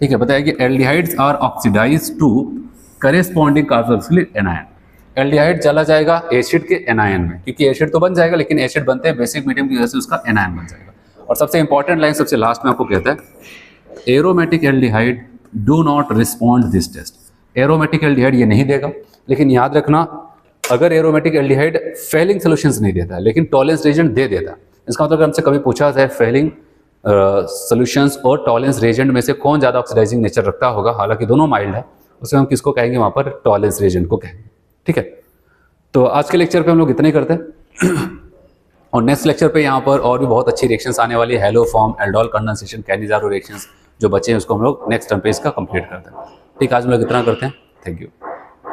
ठीक है। बताया कि aldehydes are oxidised to corresponding carboxylic anion, aldehyde चला जाएगा एसिड के एनायन में, क्योंकि एसिड तो बन जाएगा लेकिन एसिड बनते हैं बेसिक मीडियम की वजह से उसका एनायन बन जाएगा। और सबसे इंपॉर्टेंट लाइन सबसे लास्ट में आपको कहता है aromatic aldehyde do not respond this test, aromatic aldehyde ये नहीं देगा, लेकिन याद रखना अगर एरोमेटिक एल्डिहाइड फेलिंग सोल्यूशंस नहीं देता है लेकिन टॉलेंस रिएजेंट दे देता है, इसका मतलब हमसे कभी पूछा जाए फेलिंग सोल्यूशंस और टॉलेंस रिएजेंट में से कौन ज़्यादा ऑक्सीडाइजिंग नेचर रखता होगा, हालांकि दोनों माइल्ड है, उसमें हम किसको कहेंगे वहाँ पर टॉलेंस रिएजेंट को कहेंगे, ठीक है। तो आज के लेक्चर पे हम लोग इतना ही करते हैं और नेक्स्ट लेक्चर पे यहाँ पर और भी बहुत अच्छी रिएक्शंस आने वाली है, hello form aldol condensation Cannizzaro reactions जो बचे हैं उसको हम लोग नेक्स्ट टर्म पे इसका कंप्लीट करते हैं, ठीक। आज हम लोग इतना करते हैं, थैंक यू।